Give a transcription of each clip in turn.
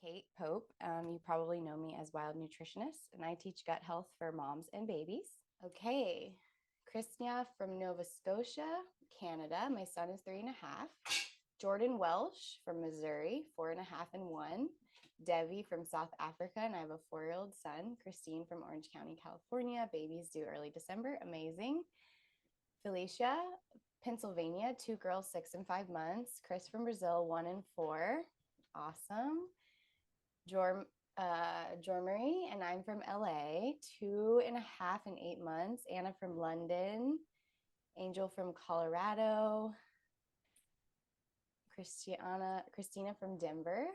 Kate Pope. You probably know me as Wild Nutritionist, and I teach gut health for moms and babies. Okay, Christina from Nova Scotia, Canada. My son is 3.5. Jordan Welsh from Missouri, 4.5 and 1. Devi from South Africa, and I have a 4-year-old son. Christine from Orange County, California. Babies due early December. Amazing. Felicia, Pennsylvania, 2 girls, 6 and 5 months. Chris from Brazil, 1 and 4. Awesome. Jormarie, and I'm from LA, 2.5 and 8 months. Anna from London. Angel from Colorado. Christina from Denver.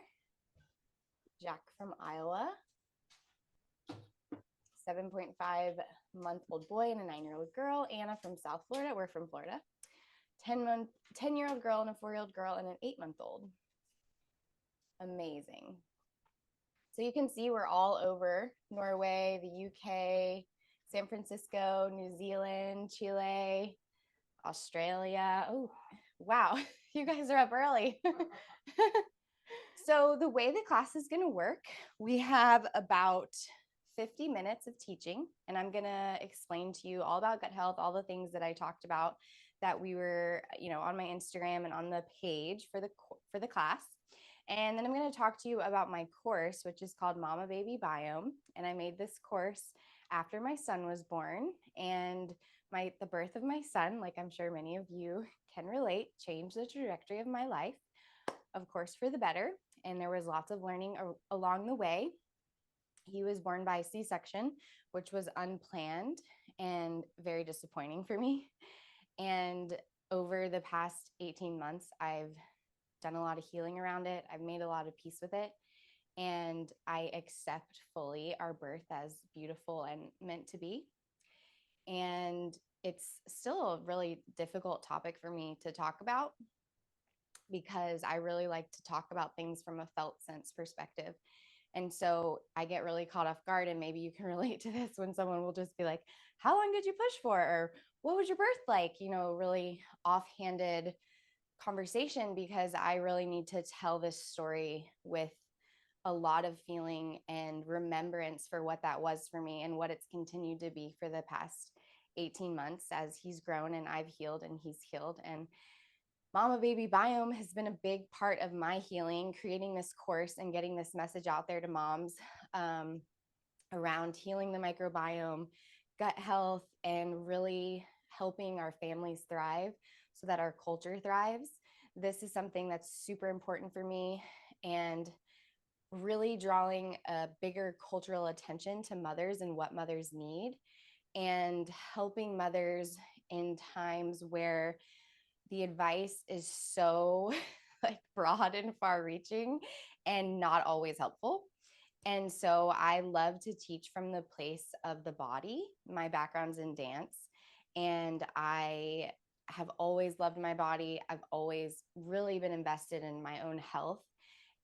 Jack from Iowa. 7.5-month-old boy and a 9-year-old girl. Anna from South Florida. We're from Florida. 10-year-old girl and a 4-year-old girl and an 8-month-old. Amazing. So you can see we're all over Norway, the UK, San Francisco, New Zealand, Chile, Australia. Oh, wow. You guys are up early. So the way the class is going to work, we have about 50 minutes of teaching, and I'm going to explain to you all about gut health, all the things that I talked about that we were, on my Instagram and on the page for the class. And then I'm going to talk to you about my course, which is called Mama Baby Biome. And I made this course after my son was born, and the birth of my son, like I'm sure many of you can relate, changed the trajectory of my life, of course, for the better. And there was lots of learning along the way. He was born by C-section, which was unplanned and very disappointing for me. And over the past 18 months, I've done a lot of healing around it. I've made a lot of peace with it. And I accept fully our birth as beautiful and meant to be. And it's still a really difficult topic for me to talk about because I really like to talk about things from a felt sense perspective. And so I get really caught off guard, and maybe you can relate to this when someone will just be like, how long did you push for? Or what was your birth like? Really offhanded conversation, because I really need to tell this story with a lot of feeling and remembrance for what that was for me and what it's continued to be for the past 18 months as he's grown and I've healed and he's healed. And Mama Baby Biome has been a big part of my healing, creating this course and getting this message out there to moms around healing the microbiome, gut health, and really helping our families thrive so that our culture thrives. This is something that's super important for me, and really drawing a bigger cultural attention to mothers and what mothers need, and helping mothers in times where the advice is so broad and far reaching and not always helpful. And so I love to teach from the place of the body. My background's in dance, and I have always loved my body. I've always really been invested in my own health.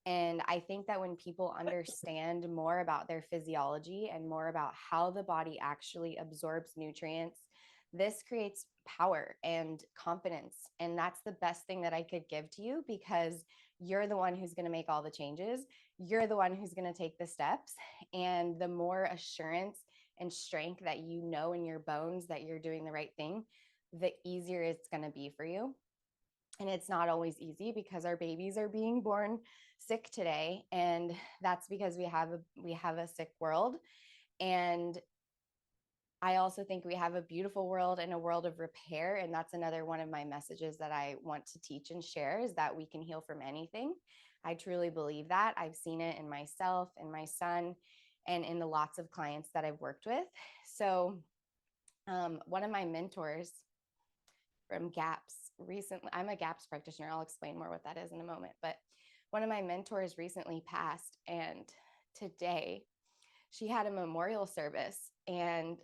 And I think that when people understand more about their physiology and more about how the body actually absorbs nutrients, this creates power and confidence. And that's the best thing that I could give to you, because you're the one who's going to make all the changes. You're the one who's going to take the steps. And the more assurance and strength that you know in your bones that you're doing the right thing, the easier it's going to be for you. And it's not always easy, because our babies are being born sick today. And that's because we have a sick world. And I also think we have a beautiful world and a world of repair. And that's another one of my messages that I want to teach and share, is that we can heal from anything. I truly believe that. I've seen it in myself and my son and in the lots of clients that I've worked with. So one of my mentors from GAPS recently, I'm a GAPS practitioner. I'll explain more what that is in a moment. But one of my mentors recently passed, and today she had a memorial service, and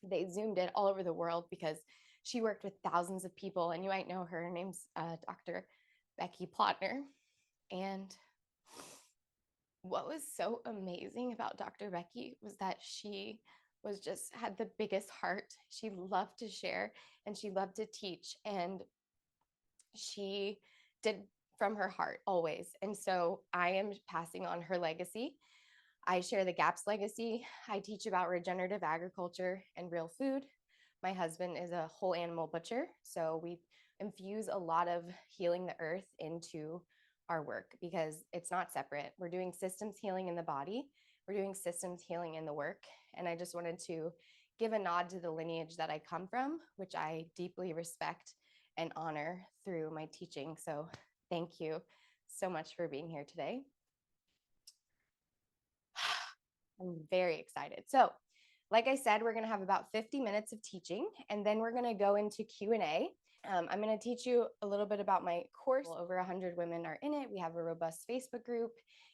they zoomed it all over the world because she worked with thousands of people, and you might know her. Her name's Dr. Becky Plotner. And what was so amazing about Dr. Becky was that she had the biggest heart. She loved to share and she loved to teach. And she did, from her heart always. And so I am passing on her legacy. I share the GAPS legacy. I teach about regenerative agriculture and real food. My husband is a whole animal butcher, so we infuse a lot of healing the earth into our work because it's not separate. We're doing systems healing in the body, we're doing systems healing in the work. And I just wanted to give a nod to the lineage that I come from, which I deeply respect and honor through my teaching. So thank you so much for being here today. I'm very excited. So, like I said, we're going to have about 50 minutes of teaching, and then we're going to go into Q&A. I'm going to teach you a little bit about my course. Over 100 women are in it. We have a robust Facebook group.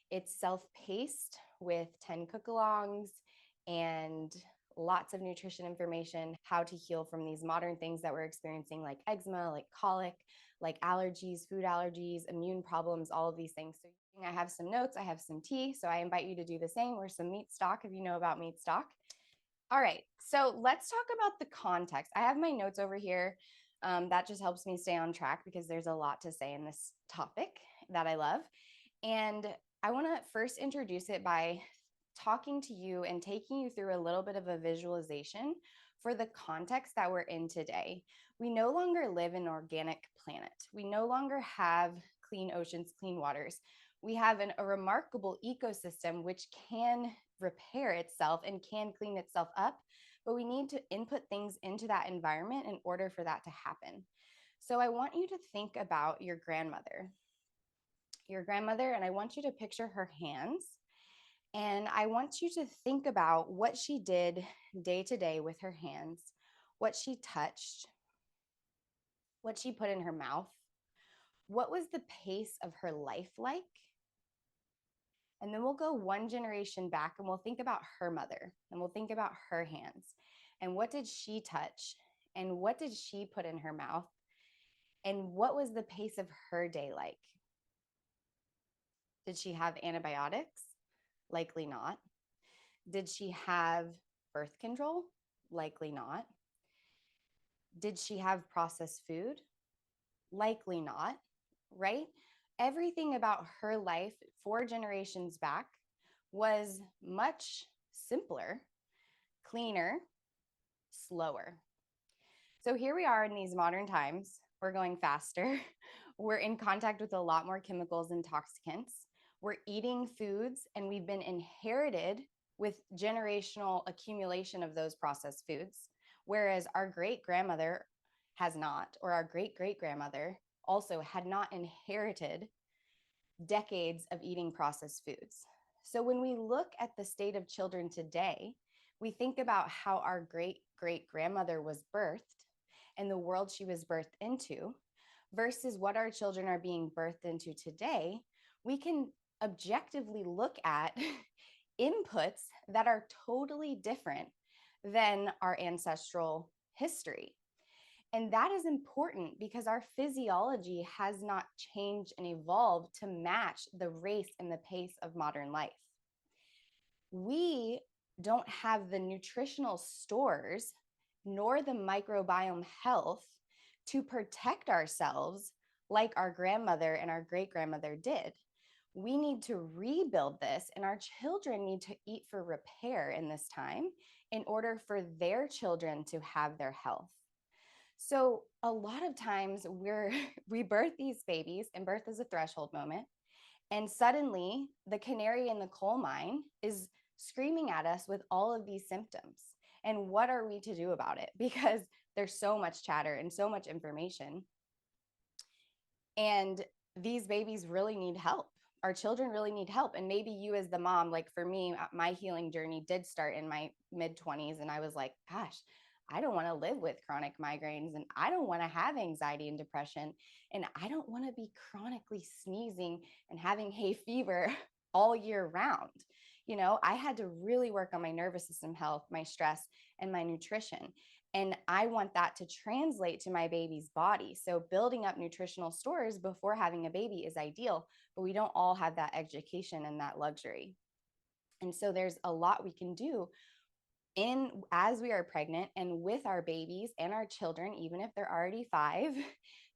It's self-paced with 10 cook-alongs and lots of nutrition information, how to heal from these modern things that we're experiencing, like eczema, like colic, like allergies, food allergies, immune problems, all of these things. So I have some notes, I have some tea, so I invite you to do the same, or some meat stock if you know about meat stock. All right, so let's talk about the context. I have my notes over here. That just helps me stay on track because there's a lot to say in this topic that I love. And I want to first introduce it by talking to you and taking you through a little bit of a visualization for the context that we're in today. We no longer live in an organic planet. We no longer have clean oceans, clean waters. We have a remarkable ecosystem which can repair itself and can clean itself up, but we need to input things into that environment in order for that to happen. So I want you to think about your grandmother, and I want you to picture her hands. And I want you to think about what she did day to day with her hands, what she touched, what she put in her mouth. What was the pace of her life like? And then we'll go one generation back and we'll think about her mother and we'll think about her hands. And what did she touch? And what did she put in her mouth? And what was the pace of her day like? Did she have antibiotics? Likely not. Did she have birth control? Likely not. Did she have processed food? Likely not, right? Everything about her life 4 generations back was much simpler, cleaner, slower. So here we are in these modern times. We're going faster. We're in contact with a lot more chemicals and toxicants. We're eating foods, and we've been inherited with generational accumulation of those processed foods, whereas our great-grandmother has not, or our great-great-grandmother also had not inherited decades of eating processed foods. So when we look at the state of children today, we think about how our great-great-grandmother was birthed and the world she was birthed into versus what our children are being birthed into today. We can objectively look at inputs that are totally different than our ancestral history. And that is important because our physiology has not changed and evolved to match the race and the pace of modern life. We don't have the nutritional stores nor the microbiome health to protect ourselves like our grandmother and our great-grandmother did. We need to rebuild this, and our children need to eat for repair in this time in order for their children to have their health. So a lot of times we birth these babies, and birth is a threshold moment. And suddenly the canary in the coal mine is screaming at us with all of these symptoms. And what are we to do about it? Because there's so much chatter and so much information. And these babies really need help. Our children really need help. And maybe you as the mom, like for me, my healing journey did start in my mid-20s. And I was like, gosh, I don't want to live with chronic migraines, and I don't want to have anxiety and depression, and I don't want to be chronically sneezing and having hay fever all year round. You know, I had to really work on my nervous system health, my stress, and my nutrition. And I want that to translate to my baby's body. So building up nutritional stores before having a baby is ideal, but we don't all have that education and that luxury. And so there's a lot we can do as we are pregnant and with our babies and our children, even if they're already 5,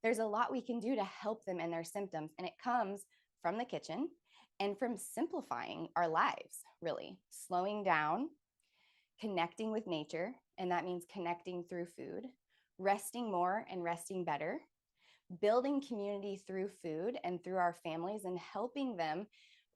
There's a lot we can do to help them in their symptoms, and it comes from the kitchen and from simplifying our lives, really slowing down, connecting with nature, and that means connecting through food, resting more and resting better, building community through food and through our families, and helping them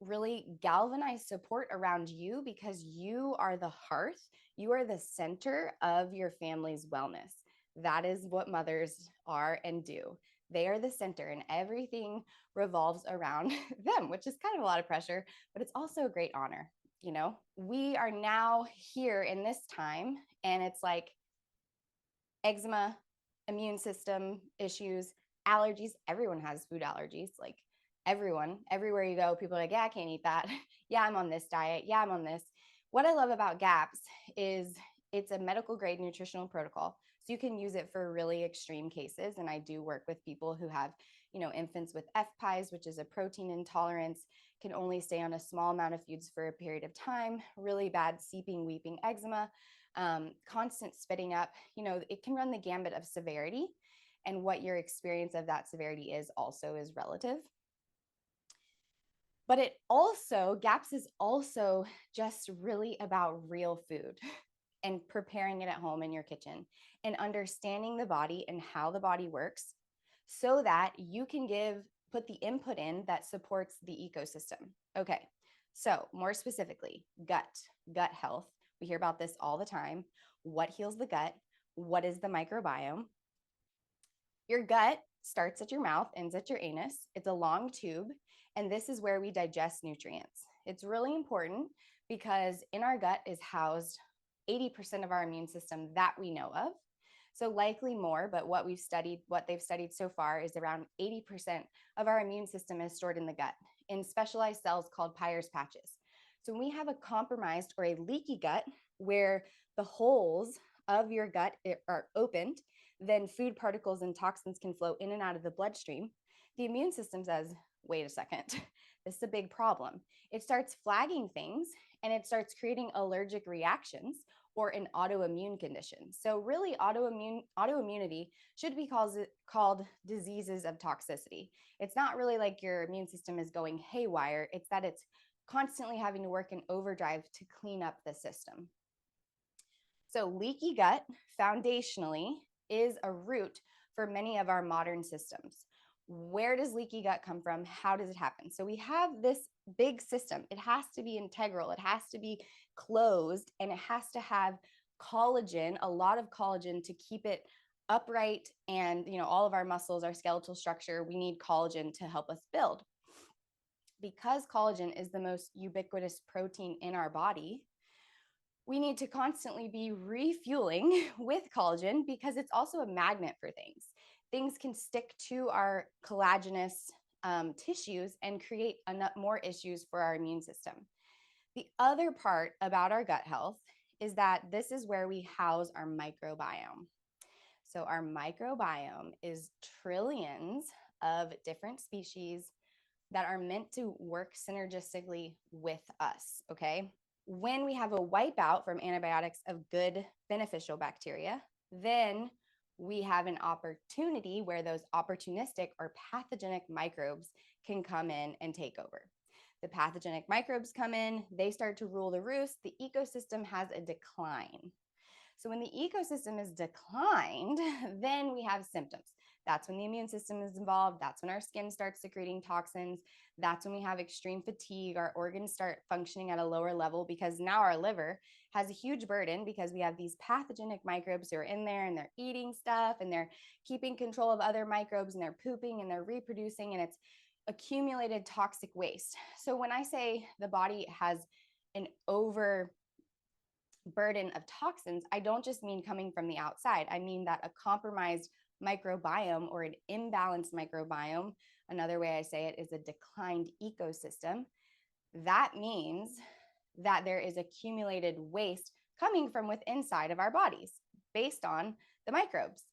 really galvanize support around you, because you are the hearth, you are the center of your family's wellness. That is what mothers are and do. They are the center, and everything revolves around them, which is kind of a lot of pressure, but it's also a great honor. You know, we are now here in this time, and it's like eczema, immune system issues, allergies. Everyone has food allergies. Like everyone, everywhere you go, people are like, yeah, I can't eat that. Yeah, I'm on this diet. Yeah, I'm on this. What I love about GAPS is it's a medical grade nutritional protocol. So you can use it for really extreme cases. And I do work with people who have, infants with FPIES, which is a protein intolerance, can only stay on a small amount of foods for a period of time, really bad seeping, weeping eczema, constant spitting up. It can run the gambit of severity. And what your experience of that severity is also is relative. But GAPS is also just really about real food and preparing it at home in your kitchen and understanding the body and how the body works so that you can put the input in that supports the ecosystem. Okay, so more specifically, gut health. We hear about this all the time. What heals the gut? What is the microbiome? Your gut starts at your mouth, ends at your anus. It's a long tube, and this is where we digest nutrients. It's really important because in our gut is housed 80% of our immune system that we know of. So likely more, but what they've studied so far is around 80% of our immune system is stored in the gut in specialized cells called Peyer's patches. So when we have a compromised or a leaky gut where the holes of your gut are opened, then food particles and toxins can flow in and out of the bloodstream. The immune system says, wait a second, this is a big problem. It starts flagging things and it starts creating allergic reactions or an autoimmune condition. So really autoimmunity should be called diseases of toxicity. It's not really like your immune system is going haywire. It's that it's constantly having to work in overdrive to clean up the system. So leaky gut foundationally is a root for many of our modern systems. Where does leaky gut come from? How does it happen? So we have this big system. It has to be integral. It has to be closed, and it has to have collagen, a lot of collagen to keep it upright. And, all of our muscles, our skeletal structure, we need collagen to help us build. Because collagen is the most ubiquitous protein in our body, we need to constantly be refueling with collagen because it's also a magnet for things. Things can stick to our collagenous tissues and create more issues for our immune system. The other part about our gut health is that this is where we house our microbiome. So our microbiome is trillions of different species that are meant to work synergistically with us, okay? When we have a wipeout from antibiotics of good beneficial bacteria, then we have an opportunity where those opportunistic or pathogenic microbes can come in and take over. The pathogenic microbes come in, they start to rule the roost, the ecosystem has a decline. So when the ecosystem is declined, then we have symptoms. That's when the immune system is involved. That's when our skin starts secreting toxins. That's when we have extreme fatigue. Our organs start functioning at a lower level because now our liver has a huge burden because we have these pathogenic microbes who are in there and they're eating stuff and they're keeping control of other microbes and they're pooping and they're reproducing, and it's accumulated toxic waste. So when I say the body has an overburden of toxins, I don't just mean coming from the outside. I mean that a compromised microbiome or an imbalanced microbiome, another way I say it is a declined ecosystem. That means that there is accumulated waste coming from within inside of our bodies based on the microbes.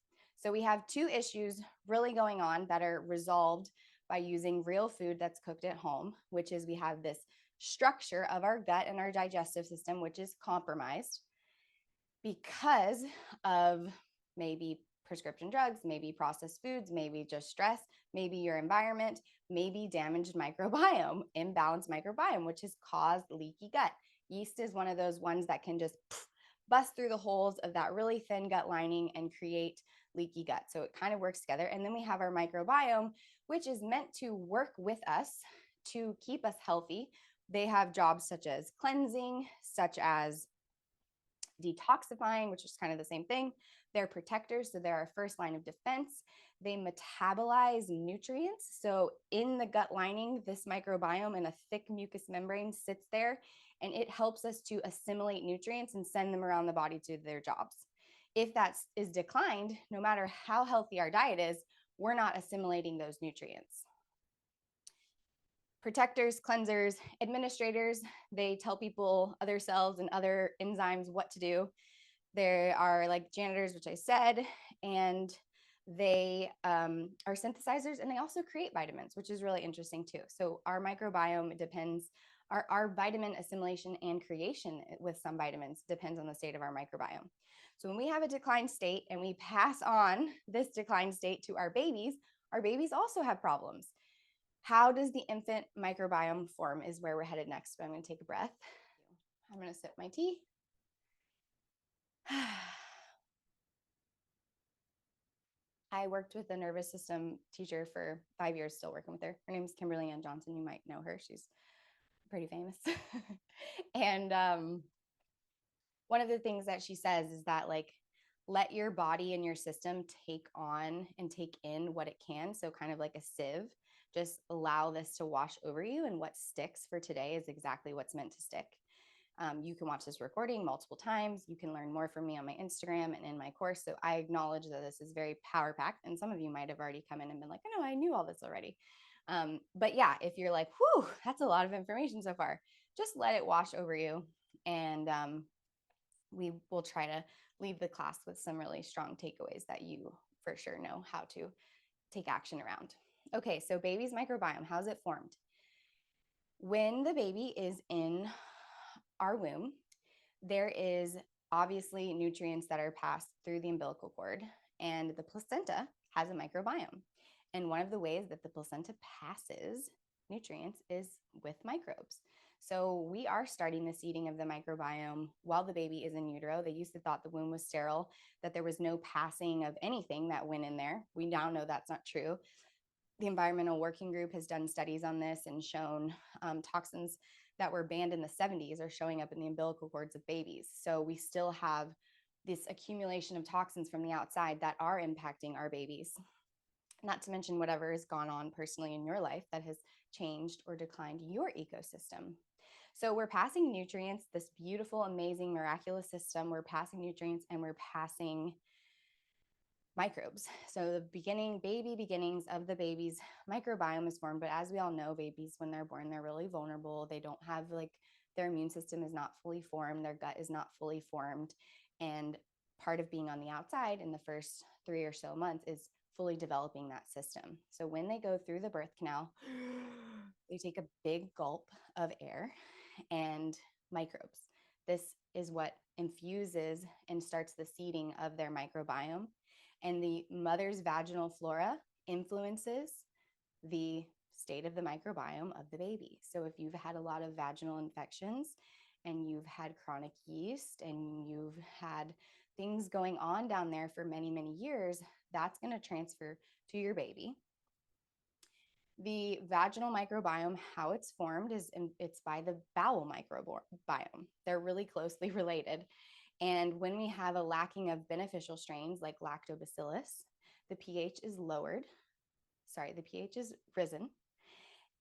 So we have two issues really going on that are resolved by using real food that's cooked at home, which is we have this structure of our gut and our digestive system, which is compromised because of maybe prescription drugs, maybe processed foods, maybe just stress, maybe your environment, maybe damaged microbiome, imbalanced microbiome, which has caused leaky gut. Yeast is one of those ones that can just bust through the holes of that really thin gut lining and create leaky gut. So it kind of works together. And then we have our microbiome, which is meant to work with us to keep us healthy. They have jobs such as cleansing, such as detoxifying, which is kind of the same thing. They're protectors, so they're our first line of defense. They metabolize nutrients. So in the gut lining, this microbiome and a thick mucous membrane sits there, and it helps us to assimilate nutrients and send them around the body to their jobs. If that is declined, no matter how healthy our diet is, we're not assimilating those nutrients. Protectors, cleansers, administrators, they tell people, other cells and other enzymes what to do. There are like janitors, which I said, and they are synthesizers, and they also create vitamins, which is really interesting too. So our microbiome depends, our vitamin assimilation and creation with some vitamins depends on the state of our microbiome. So when we have a declined state and we pass on this declined state to our babies also have problems. How does the infant microbiome form is where we're headed next. But I'm going to take a breath. I'm going to sip my tea. I worked with a nervous system teacher for 5 years, still working with her. Her name is Kimberly Ann Johnson. You might know her. She's pretty famous. And one of the things that she says is that, like, let your body and your system take on and take in what it can. So kind of like a sieve, just allow this to wash over you, and what sticks for today is exactly what's meant to stick. You can watch this recording multiple times. You can learn more from me on my Instagram and in my course. So I acknowledge that this is very power packed, and some of you might have already come in and been like, oh no, I knew all this already. But yeah, if you're like, whew, that's a lot of information so far, just let it wash over you. And we will try to leave the class with some really strong takeaways that you for sure know how to take action around. Okay, so baby's microbiome, how's it formed? When the baby is in our womb, there is obviously nutrients that are passed through the umbilical cord, and the placenta has a microbiome. And one of the ways that the placenta passes nutrients is with microbes. So we are starting the seeding of the microbiome while the baby is in utero. They used to thought the womb was sterile, that there was no passing of anything that went in there. We now know that's not true. The Environmental Working Group has done studies on this and shown toxins that were banned in the 70s are showing up in the umbilical cords of babies. So we still have this accumulation of toxins from the outside that are impacting our babies. Not to mention whatever has gone on personally in your life that has changed or declined your ecosystem. So we're passing nutrients, this beautiful, amazing, miraculous system. We're passing nutrients and we're passing microbes. So the baby beginnings of the baby's microbiome is formed. But as we all know, babies, when they're born, they're really vulnerable. They don't have, like, their immune system is not fully formed. Their gut is not fully formed. And part of being on the outside in the first 3 or so months is fully developing that system. So when they go through the birth canal, they take a big gulp of air and microbes. This is what infuses and starts the seeding of their microbiome. And the mother's vaginal flora influences the state of the microbiome of the baby. So if you've had a lot of vaginal infections and you've had chronic yeast and you've had things going on down there for many, many years, that's going to transfer to your baby. The vaginal microbiome, how it's formed is it's by the bowel microbiome. They're really closely related. And when we have a lacking of beneficial strains like lactobacillus, the pH is the pH is risen.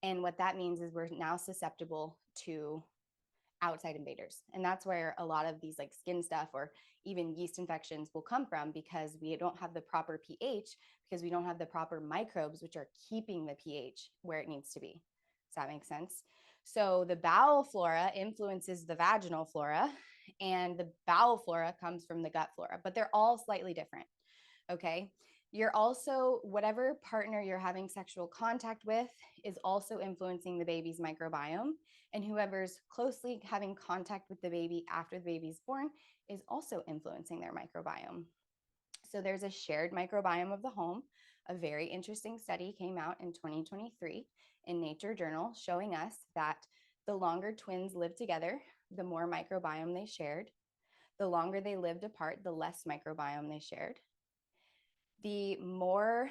And what that means is we're now susceptible to outside invaders. And that's where a lot of these, like, skin stuff or even yeast infections will come from, because we don't have the proper pH, because we don't have the proper microbes, which are keeping the pH where it needs to be. Does that make sense? So the bowel flora influences the vaginal flora, and the bowel flora comes from the gut flora, but they're all slightly different. Okay. You're also, whatever partner you're having sexual contact with is also influencing the baby's microbiome. And whoever's closely having contact with the baby after the baby's born is also influencing their microbiome. So there's a shared microbiome of the home. A very interesting study came out in 2023 in Nature Journal showing us that the longer twins lived together, the more microbiome they shared. The longer they lived apart, the less microbiome they shared. The more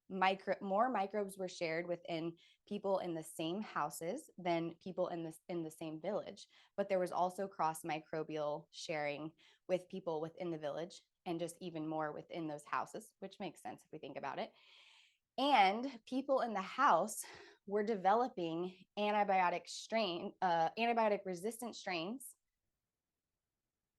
microbes were shared within people in the same houses than people in the same village, but there was also cross microbial sharing with people within the village and just even more within those houses, which makes sense if we think about it. And people in the house were developing antibiotic resistant strains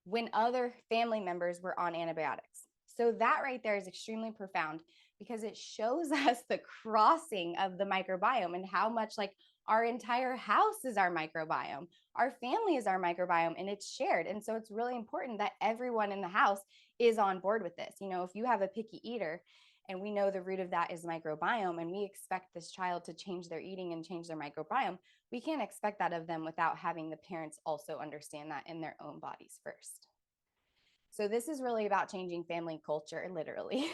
when other family members were on antibiotics. So that right there is extremely profound because it shows us the crossing of the microbiome and how much like our entire house is our microbiome. Our family is our microbiome and it's shared. And so it's really important that everyone in the house is on board with this. You know, if you have a picky eater and we know the root of that is microbiome and we expect this child to change their eating and change their microbiome, we can't expect that of them without having the parents also understand that in their own bodies first. So this is really about changing family culture, literally.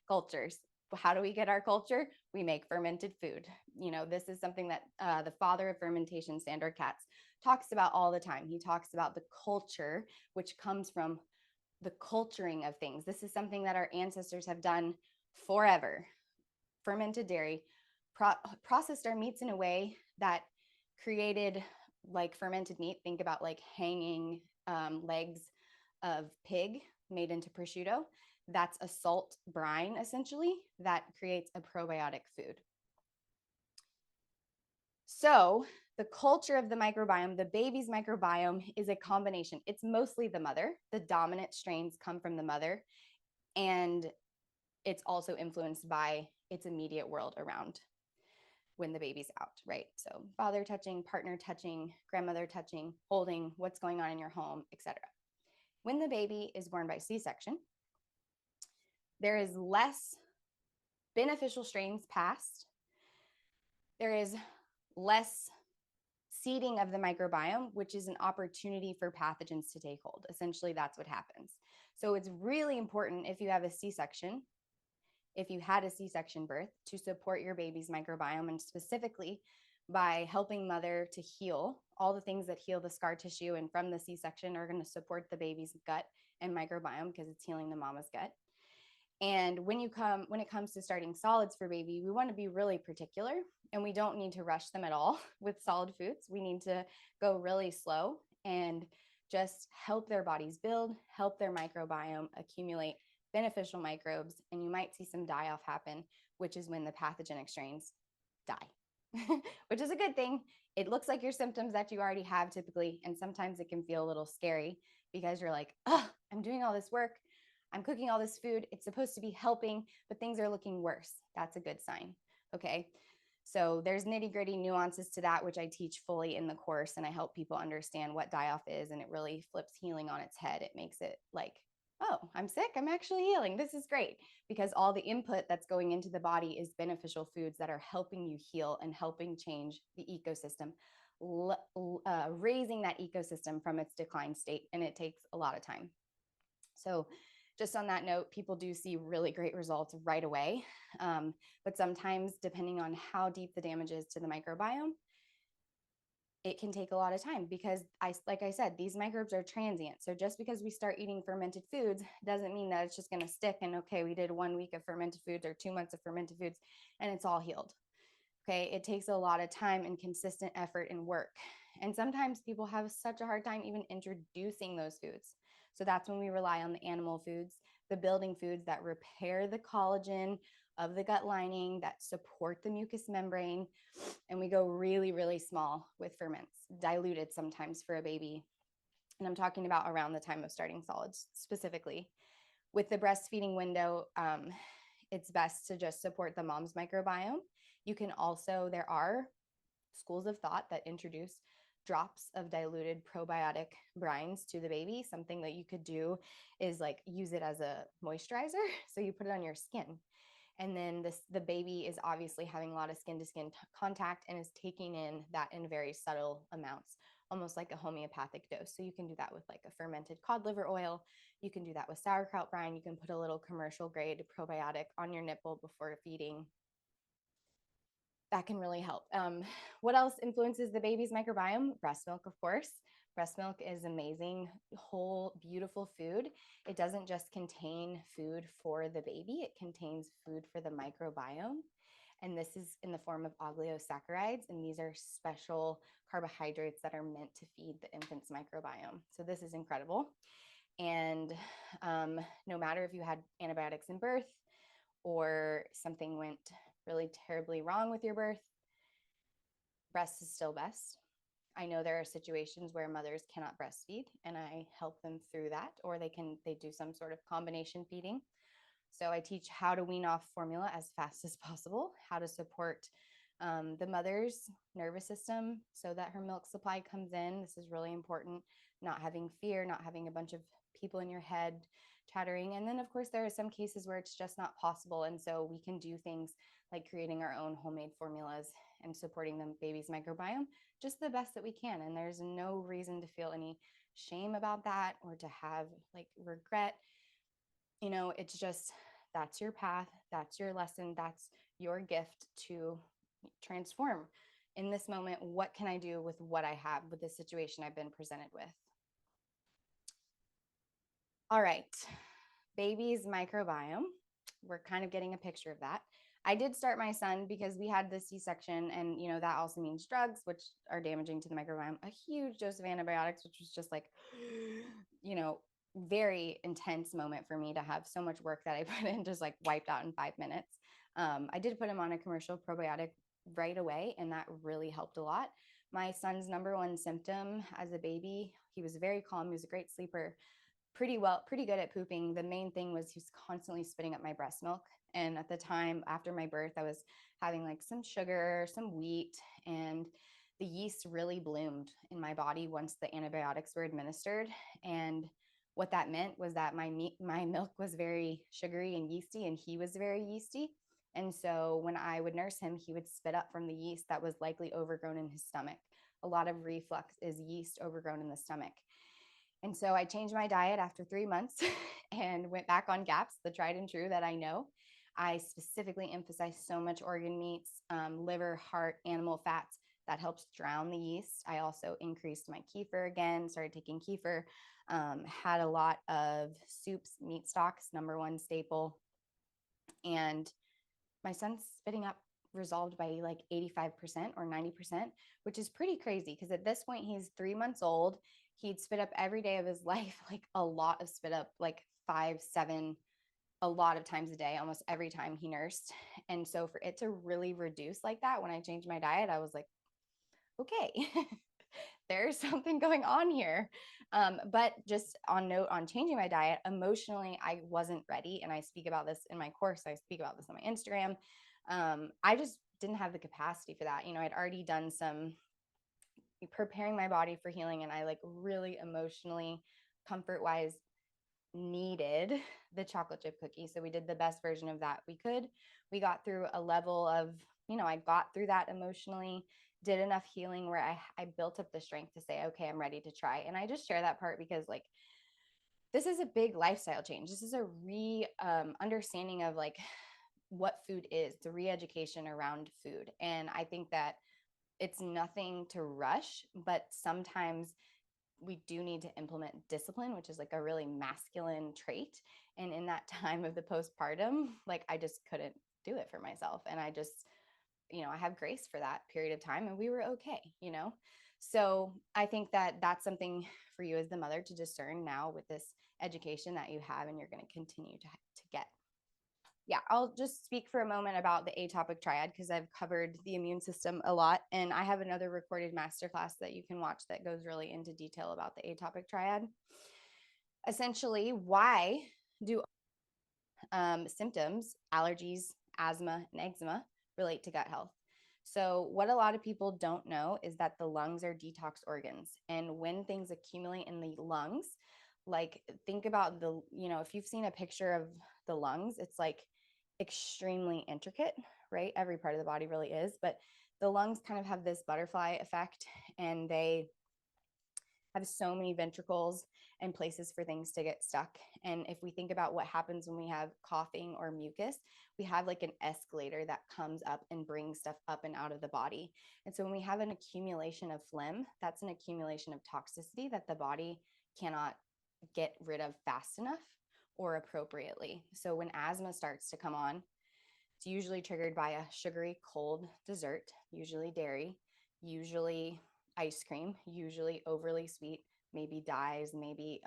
Cultures. How do we get our culture? We make fermented food. You know, this is something that the father of fermentation, Sandor Katz, talks about all the time. He talks about the culture, which comes from the culturing of things. This is something that our ancestors have done forever. Fermented dairy, processed our meats in a way that created like fermented meat. Think about like hanging legs of pig made into prosciutto. That's a salt brine, essentially, that creates a probiotic food. So the culture of the microbiome, the baby's microbiome is a combination. It's mostly the mother. The dominant strains come from the mother, and it's also influenced by its immediate world around when the baby's out, right? So father touching, partner touching, grandmother touching, holding, what's going on in your home, etc. When the baby is born by C-section, there is less beneficial strains passed. There is less seeding of the microbiome, which is an opportunity for pathogens to take hold. Essentially, that's what happens. So it's really important if you have a C-section, if you had a C-section birth, to support your baby's microbiome, and specifically by helping mother to heal. All the things that heal the scar tissue and from the C-section are going to support the baby's gut and microbiome because it's healing the mama's gut. And when it comes to starting solids for baby, we want to be really particular, and we don't need to rush them at all with solid foods. We need to go really slow and just help their bodies build, help their microbiome accumulate beneficial microbes, and you might see some die-off happen, which is when the pathogenic strains die, which is a good thing. It looks like your symptoms that you already have typically, and sometimes it can feel a little scary because you're like, oh, I'm doing all this work. I'm cooking all this food. It's supposed to be helping, but things are looking worse. That's a good sign. Okay. So there's nitty gritty nuances to that, which I teach fully in the course, and I help people understand what die-off is, and it really flips healing on its head. It makes it like, oh, I'm sick. I'm actually healing. This is great, because all the input that's going into the body is beneficial foods that are helping you heal and helping change the ecosystem, raising that ecosystem from its decline state. And it takes a lot of time. So just on that note, people do see really great results right away. But sometimes, depending on how deep the damage is to the microbiome, it can take a lot of time because, like I said, these microbes are transient. So just because we start eating fermented foods doesn't mean that it's just going to stick and, okay, we did 1 week of fermented foods or 2 months of fermented foods and it's all healed. Okay, it takes a lot of time and consistent effort and work. And sometimes people have such a hard time even introducing those foods. So that's when we rely on the animal foods, the building foods that repair the collagen of the gut lining, that support the mucous membrane. And we go really, really small with ferments, diluted sometimes for a baby. And I'm talking about around the time of starting solids specifically. With the breastfeeding window, it's best to just support the mom's microbiome. You can also, there are schools of thought that introduce drops of diluted probiotic brines to the baby. Something that you could do is like use it as a moisturizer. So you put it on your skin And then the baby is obviously having a lot of skin to skin contact and is taking in that in very subtle amounts, almost like a homeopathic dose. So you can do that with like a fermented cod liver oil. You can do that with sauerkraut brine. You can put a little commercial grade probiotic on your nipple before feeding. That can really help. What else influences the baby's microbiome? Breast milk, of course. Breast milk is amazing, whole, beautiful food. It doesn't just contain food for the baby, it contains food for the microbiome. And this is in the form of oligosaccharides. And these are special carbohydrates that are meant to feed the infant's microbiome. So this is incredible. And no matter if you had antibiotics in birth or something went really terribly wrong with your birth, breast is still best. I know there are situations where mothers cannot breastfeed, and I help them through that, or they do some sort of combination feeding. So I teach how to wean off formula as fast as possible, how to support the mother's nervous system so that her milk supply comes in. This is really important. Not having fear, not having a bunch of people in your head chattering. And then, of course, there are some cases where it's just not possible. And so we can do things like creating our own homemade formulas and supporting the baby's microbiome just the best that we can. And there's no reason to feel any shame about that or to have like regret. You know, it's just that's your path, that's your lesson, that's your gift to transform in this moment. What can I do with what I have, with the situation I've been presented with? All right, baby's microbiome. We're kind of getting a picture of that. I did start my son because we had the C-section, and you know that also means drugs, which are damaging to the microbiome. A huge dose of antibiotics, which was just like, you know, very intense moment for me to have so much work that I put in just like wiped out in 5 minutes. I did put him on a commercial probiotic right away, and that really helped a lot. My son's number one symptom as a baby, he was very calm. He was a great sleeper, pretty good at pooping. The main thing was he was constantly spitting up my breast milk. And at the time after my birth, I was having like some sugar, some wheat, and the yeast really bloomed in my body once the antibiotics were administered. And what that meant was that my milk was very sugary and yeasty, and he was very yeasty. And so when I would nurse him, he would spit up from the yeast that was likely overgrown in his stomach. A lot of reflux is yeast overgrown in the stomach. And so I changed my diet after 3 months and went back on GAPS, the tried and true that I know. I specifically emphasize so much organ meats, liver, heart, animal fats. That helps drown the yeast. I also increased my kefir again, started taking kefir, had a lot of soups, meat stocks, number one staple. And my son's spitting up resolved by like 85% or 90%, which is pretty crazy because at this point he's 3 months old. He'd spit up every day of his life, like a lot of spit up, like 5, 7, a lot of times a day, almost every time he nursed. And so for it to really reduce like that, when I changed my diet, I was like, okay, there's something going on here. But just on note on changing my diet, emotionally, I wasn't ready. And I speak about this in my course. I speak about this on my Instagram. I just didn't have the capacity for that. You know, I'd already done some preparing my body for healing, and I like really emotionally, comfort wise, needed the chocolate chip cookie. So we did the best version of that we could. We got through a level of, you know, I got through that emotionally, did enough healing where I built up the strength to say, okay, I'm ready to try. And I just share that part because like this is a big lifestyle change. This is a understanding of like what food is, the re-education around food. And I think that it's nothing to rush, but sometimes we do need to implement discipline, which is like a really masculine trait. And in that time of the postpartum, like I just couldn't do it for myself. And I just, you know, I have grace for that period of time and we were okay, you know? So I think that that's something for you as the mother to discern now with this education that you have and you're going to continue to get. Yeah, I'll just speak for a moment about the atopic triad because I've covered the immune system a lot. And I have another recorded masterclass that you can watch that goes really into detail about the atopic triad. Essentially, why do symptoms, allergies, asthma, and eczema relate to gut health? So what a lot of people don't know is that the lungs are detox organs. And when things accumulate in the lungs, like think about the, you know, if you've seen a picture of the lungs, it's like extremely intricate, right? Every part of the body really is, but the lungs kind of have this butterfly effect, and they have so many ventricles and places for things to get stuck. And if we think about what happens when we have coughing or mucus, we have like an escalator that comes up and brings stuff up and out of the body. And so when we have an accumulation of phlegm, that's an accumulation of toxicity that the body cannot get rid of fast enough or appropriately. So when asthma starts to come on, it's usually triggered by a sugary cold dessert, usually dairy, usually ice cream, usually overly sweet, maybe dyes, maybe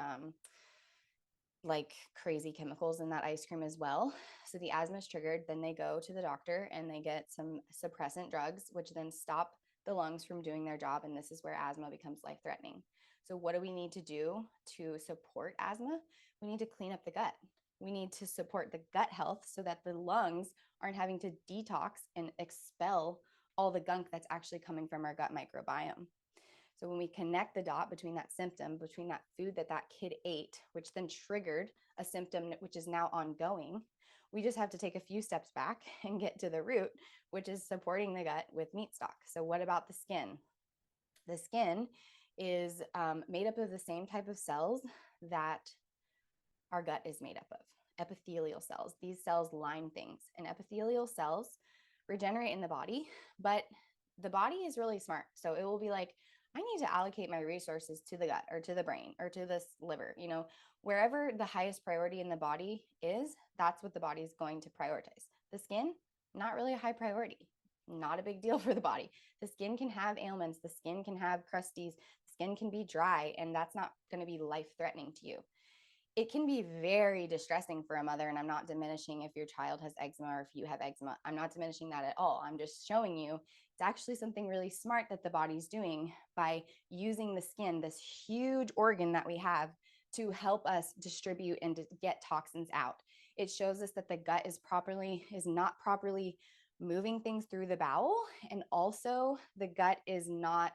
like crazy chemicals in that ice cream as well. So the asthma is triggered, then they go to the doctor and they get some suppressant drugs, which then stop the lungs from doing their job. And this is where asthma becomes life threatening. So, what do we need to do to support asthma? We need to clean up the gut. We need to support the gut health so that the lungs aren't having to detox and expel all the gunk that's actually coming from our gut microbiome. So when we connect the dot between that symptom, between that food that that kid ate, which then triggered a symptom which is now ongoing, we just have to take a few steps back and get to the root, which is supporting the gut with meat stock. So what about the skin? The skin is made up of the same type of cells that our gut is made up of, epithelial cells. These cells line things, and epithelial cells regenerate in the body, but the body is really smart. So it will be like, I need to allocate my resources to the gut or to the brain or to this liver, wherever the highest priority in the body is, that's what the body is going to prioritize. The skin, not really a high priority, not a big deal for the body. The skin can have ailments, the skin can have crusties, the skin can be dry, and that's not going to be life threatening to you. It can be very distressing for a mother, and I'm not diminishing if your child has eczema or if you have eczema. I'm not diminishing that at all. I'm just showing you it's actually something really smart that the body's doing by using the skin, this huge organ that we have, to help us distribute and to get toxins out. It shows us that the gut is not properly moving things through the bowel, and also the gut is not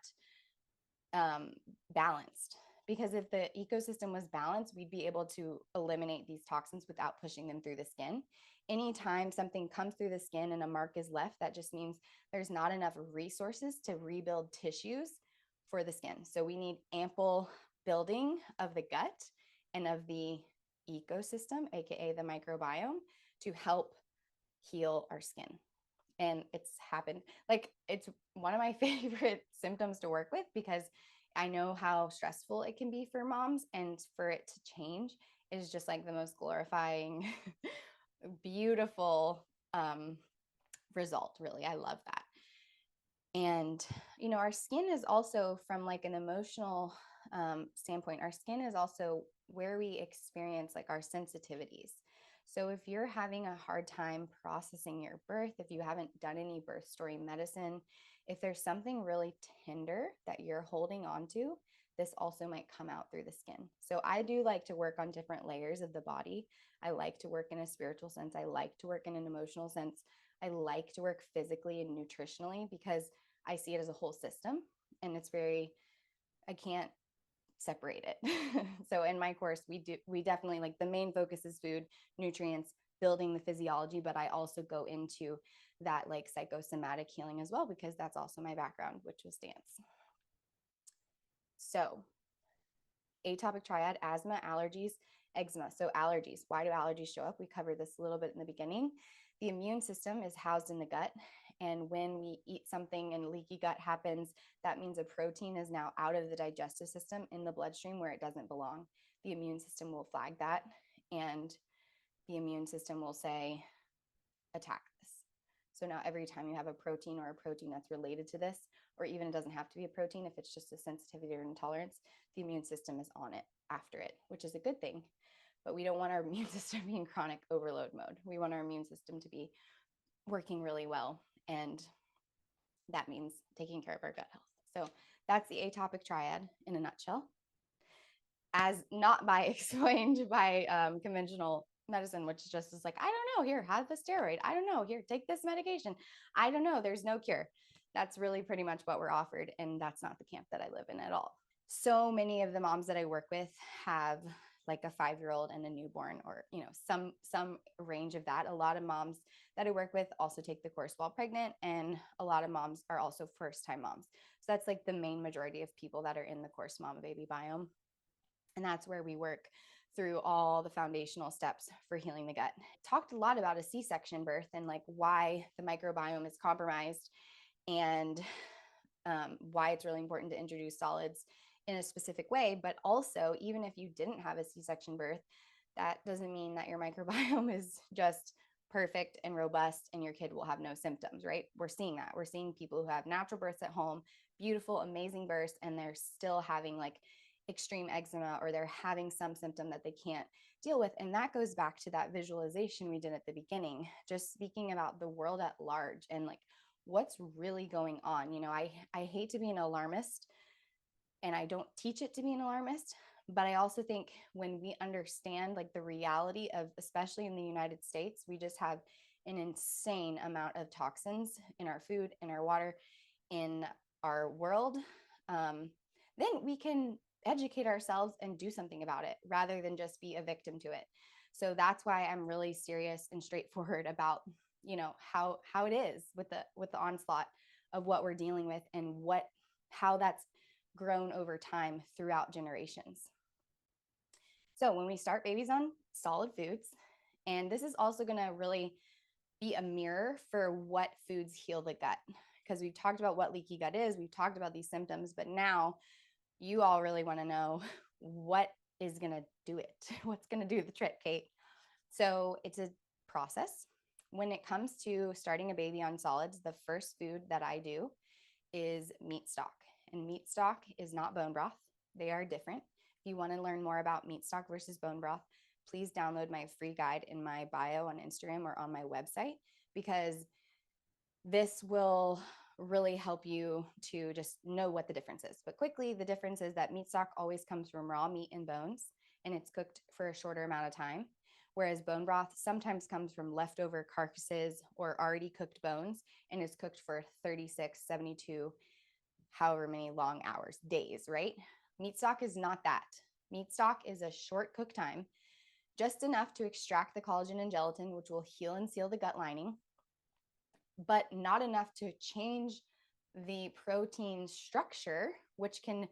balanced. Because if the ecosystem was balanced, we'd be able to eliminate these toxins without pushing them through the skin. Anytime something comes through the skin and a mark is left, that just means there's not enough resources to rebuild tissues for the skin. So we need ample building of the gut and of the ecosystem, AKA the microbiome, to help heal our skin. And it's happened. Like, it's one of my favorite symptoms to work with because I know how stressful it can be for moms, and for it to change is just like the most glorifying, beautiful result. Really, I love that. And our skin is also, from like an emotional standpoint, our skin is also where we experience like our sensitivities. So if you're having a hard time processing your birth, if you haven't done any birth story medicine, if there's something really tender that you're holding on to, this also might come out through the skin. So I do like to work on different layers of the body. I like to work in a spiritual sense. I like to work in an emotional sense. I like to work physically and nutritionally because I see it as a whole system, and I can't separate it. So in my course, we definitely, like, the main focus is food, nutrients, building the physiology, but I also go into that like psychosomatic healing as well, because that's also my background, which was dance. So atopic triad: asthma, allergies, eczema. So allergies, why do allergies show up? We covered this a little bit in the beginning. The immune system is housed in the gut. And when we eat something and leaky gut happens, that means a protein is now out of the digestive system in the bloodstream where it doesn't belong. The immune system will flag that, and the immune system will say, attack this. So now every time you have a protein or a protein that's related to this, or even it doesn't have to be a protein, if it's just a sensitivity or intolerance, the immune system is on it after it, which is a good thing. But we don't want our immune system to be in chronic overload mode. We want our immune system to be working really well. And that means taking care of our gut health. So that's the atopic triad in a nutshell, as not by explained by conventional medicine, which just is like, I don't know, here, have the steroid. I don't know, here, take this medication. I don't know, there's no cure. That's really pretty much what we're offered. And that's not the camp that I live in at all. So many of the moms that I work with have like a 5-year-old and a newborn, or some range of that. A lot of moms that I work with also take the course while pregnant, and a lot of moms are also first-time moms. So that's like the main majority of people that are in the course Mama Baby Biome. And that's where we work through all the foundational steps for healing the gut. Talked a lot about a C-section birth and like why the microbiome is compromised, and why it's really important to introduce solids in a specific way. But also, even if you didn't have a C-section birth, that doesn't mean that your microbiome is just perfect and robust and your kid will have no symptoms, right? We're seeing that. We're seeing people who have natural births at home, beautiful, amazing births, and they're still having like extreme eczema, or they're having some symptom that they can't deal with. And that goes back to that visualization we did at the beginning, just speaking about the world at large and like what's really going on. I hate to be an alarmist, and I don't teach it to be an alarmist, but I also think when we understand like the reality of, especially in the United States, we just have an insane amount of toxins in our food, in our water, in our world, then we can educate ourselves and do something about it rather than just be a victim to it. So that's why I'm really serious and straightforward about, how it is with the onslaught of what we're dealing with, and how that's grown over time throughout generations. So when we start babies on solid foods, and this is also going to really be a mirror for what foods heal the gut, because we've talked about what leaky gut is, we've talked about these symptoms, but now you all really want to know what is going to do it. What's going to do the trick, Kate? So it's a process. When it comes to starting a baby on solids, the first food that I do is meat stock. And meat stock is not bone broth. They are different. If you want to learn more about meat stock versus bone broth, please download my free guide in my bio on Instagram or on my website, because this will really help you to just know what the difference is. But quickly, the difference is that meat stock always comes from raw meat and bones, and it's cooked for a shorter amount of time. Whereas bone broth sometimes comes from leftover carcasses or already cooked bones, and is cooked for 36, 72, however many long hours, days, right? Meat stock is not that. Meat stock is a short cook time, just enough to extract the collagen and gelatin, which will heal and seal the gut lining, but not enough to change the protein structure, which can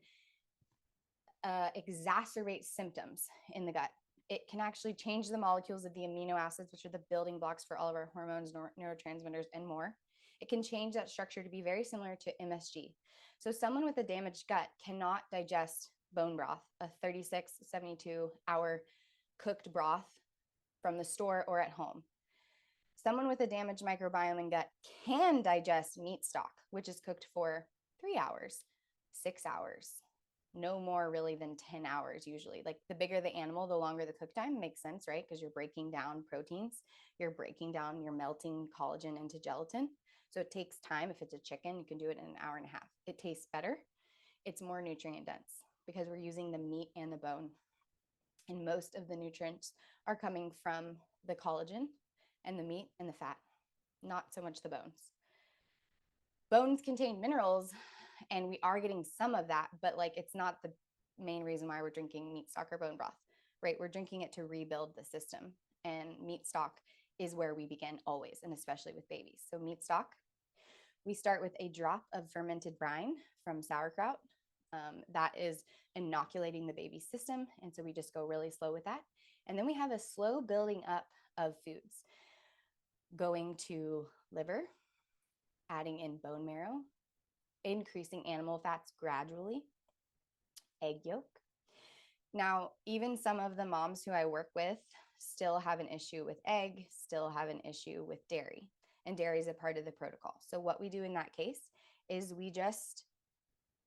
exacerbate symptoms in the gut. It can actually change the molecules of the amino acids, which are the building blocks for all of our hormones, neurotransmitters, and more. It can change that structure to be very similar to MSG. So someone with a damaged gut cannot digest bone broth, a 36, 72 hour cooked broth from the store or at home. Someone with a damaged microbiome and gut can digest meat stock, which is cooked for 3 hours, 6 hours, no more really than 10 hours usually. Like the bigger the animal, the longer the cook time. Makes sense, right? Because you're breaking down proteins, you're melting collagen into gelatin. So it takes time. If it's a chicken, you can do it in an hour and a half. It tastes better. It's more nutrient dense because we're using the meat and the bone. And most of the nutrients are coming from the collagen and the meat and the fat, not so much the bones. Bones contain minerals, and we are getting some of that, but like it's not the main reason why we're drinking meat stock or bone broth, right? We're drinking it to rebuild the system, and meat stock is where we begin always, and especially with babies. So meat stock, we start with a drop of fermented brine from sauerkraut. That is inoculating the baby's system, and so we just go really slow with that. And then we have a slow building up of foods, going to liver, adding in bone marrow, increasing animal fats gradually, egg yolk. Now, even some of the moms who I work with still have an issue with egg, still have an issue with dairy, and dairy is a part of the protocol. So what we do in that case is we just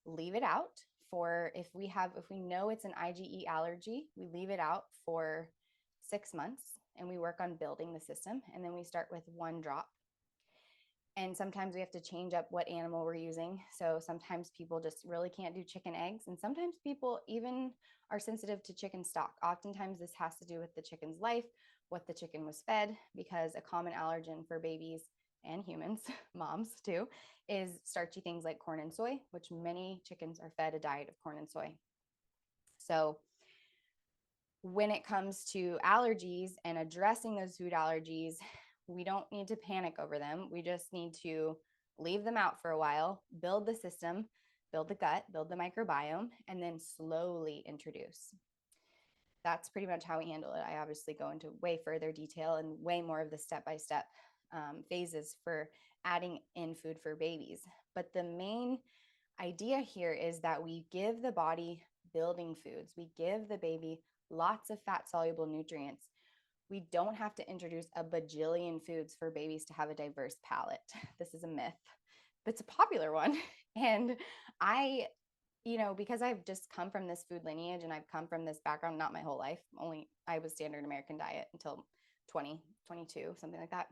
leave it out for, if we know it's an IgE allergy, we leave it out for 6 months, and we work on building the system. And then we start with 1 drop. And sometimes we have to change up what animal we're using. So sometimes people just really can't do chicken eggs. And sometimes people even are sensitive to chicken stock. Oftentimes this has to do with the chicken's life, what the chicken was fed, because a common allergen for babies and humans, moms too, is starchy things like corn and soy, which many chickens are fed a diet of corn and soy. So when it comes to allergies and addressing those food allergies, we don't need to panic over them. We just need to leave them out for a while, build the system, build the gut, build the microbiome, and then slowly introduce. That's pretty much how we handle it. I obviously go into way further detail and way more of the step-by-step phases for adding in food for babies. But the main idea here is that we give the body building foods. We give the baby lots of fat soluble nutrients. We don't have to introduce a bajillion foods for babies to have a diverse palate. This is a myth, but it's a popular one. And I, because I've just come from this food lineage and I've come from this background, not my whole life, only I was standard American diet until 20, 22, something like that.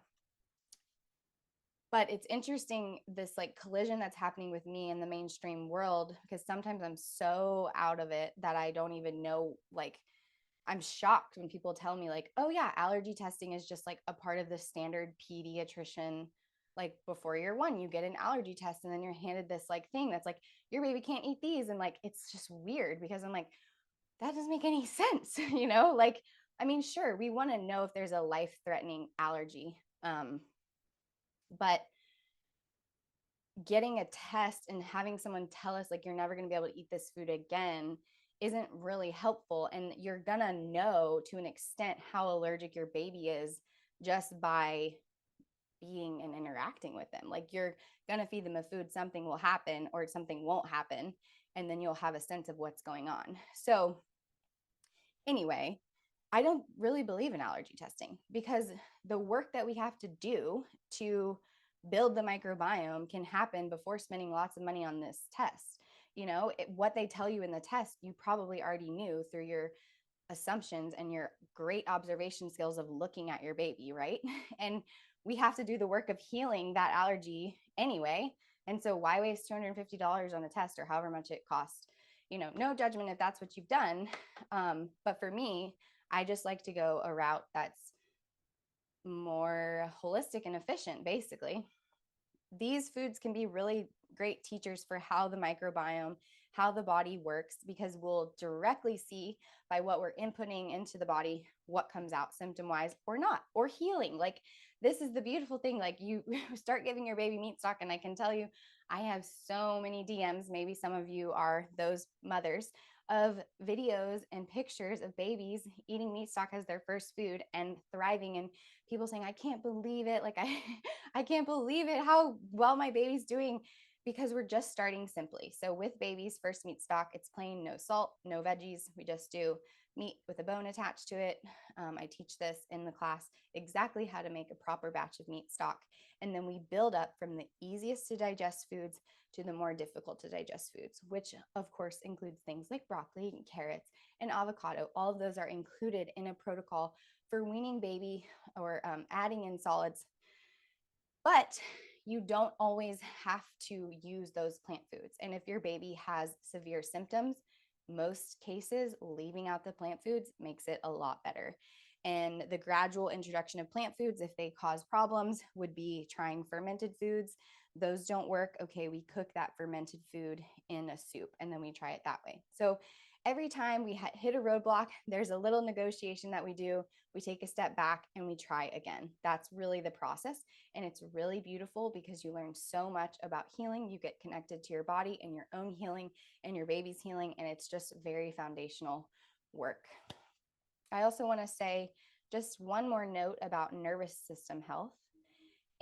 But it's interesting, this like collision that's happening with me in the mainstream world, because sometimes I'm so out of it that I don't even know, like, I'm shocked when people tell me like, oh yeah, allergy testing is just like a part of the standard pediatrician. Like before year one, you get an allergy test and then you're handed this like thing that's like, your baby can't eat these. And like, it's just weird because I'm like, that doesn't make any sense. Like, I mean, sure, we want to know if there's a life-threatening allergy. But getting a test and having someone tell us like you're never going to be able to eat this food again isn't really helpful. And you're going to know to an extent how allergic your baby is just by being and interacting with them. Like you're going to feed them a food, something will happen or something won't happen. And then you'll have a sense of what's going on. So anyway, I don't really believe in allergy testing because the work that we have to do to build the microbiome can happen before spending lots of money on this test. What they tell you in the test, you probably already knew through your assumptions and your great observation skills of looking at your baby, right? And we have to do the work of healing that allergy anyway. And so why waste $250 on a test or however much it costs? No judgment if that's what you've done. But for me, I just like to go a route that's more holistic and efficient, basically. These foods can be really great teachers for how the microbiome, how the body works, because we'll directly see by what we're inputting into the body what comes out symptom wise or not, or healing. Like, this is the beautiful thing. Like, you start giving your baby meat stock, and I can tell you, I have so many DMs. Maybe some of you are those mothers of videos and pictures of babies eating meat stock as their first food and thriving, and people saying, I can't believe it. Like, I can't believe it, how well my baby's doing, because we're just starting simply. So with babies, first meat stock, it's plain, no salt, no veggies. We just do meat with a bone attached to it. I teach this in the class, exactly how to make a proper batch of meat stock. And then we build up from the easiest to digest foods to the more difficult to digest foods, which of course includes things like broccoli and carrots and avocado. All of those are included in a protocol for weaning baby or adding in solids. But you don't always have to use those plant foods. And if your baby has severe symptoms, most cases, leaving out the plant foods makes it a lot better. And the gradual introduction of plant foods, if they cause problems, would be trying fermented foods. Those don't work. Okay, we cook that fermented food in a soup and then we try it that way. So every time we hit a roadblock, there's a little negotiation that we do. We take a step back and we try again. That's really the process. And it's really beautiful because you learn so much about healing. You get connected to your body and your own healing and your baby's healing. And it's just very foundational work. I also want to say just one more note about nervous system health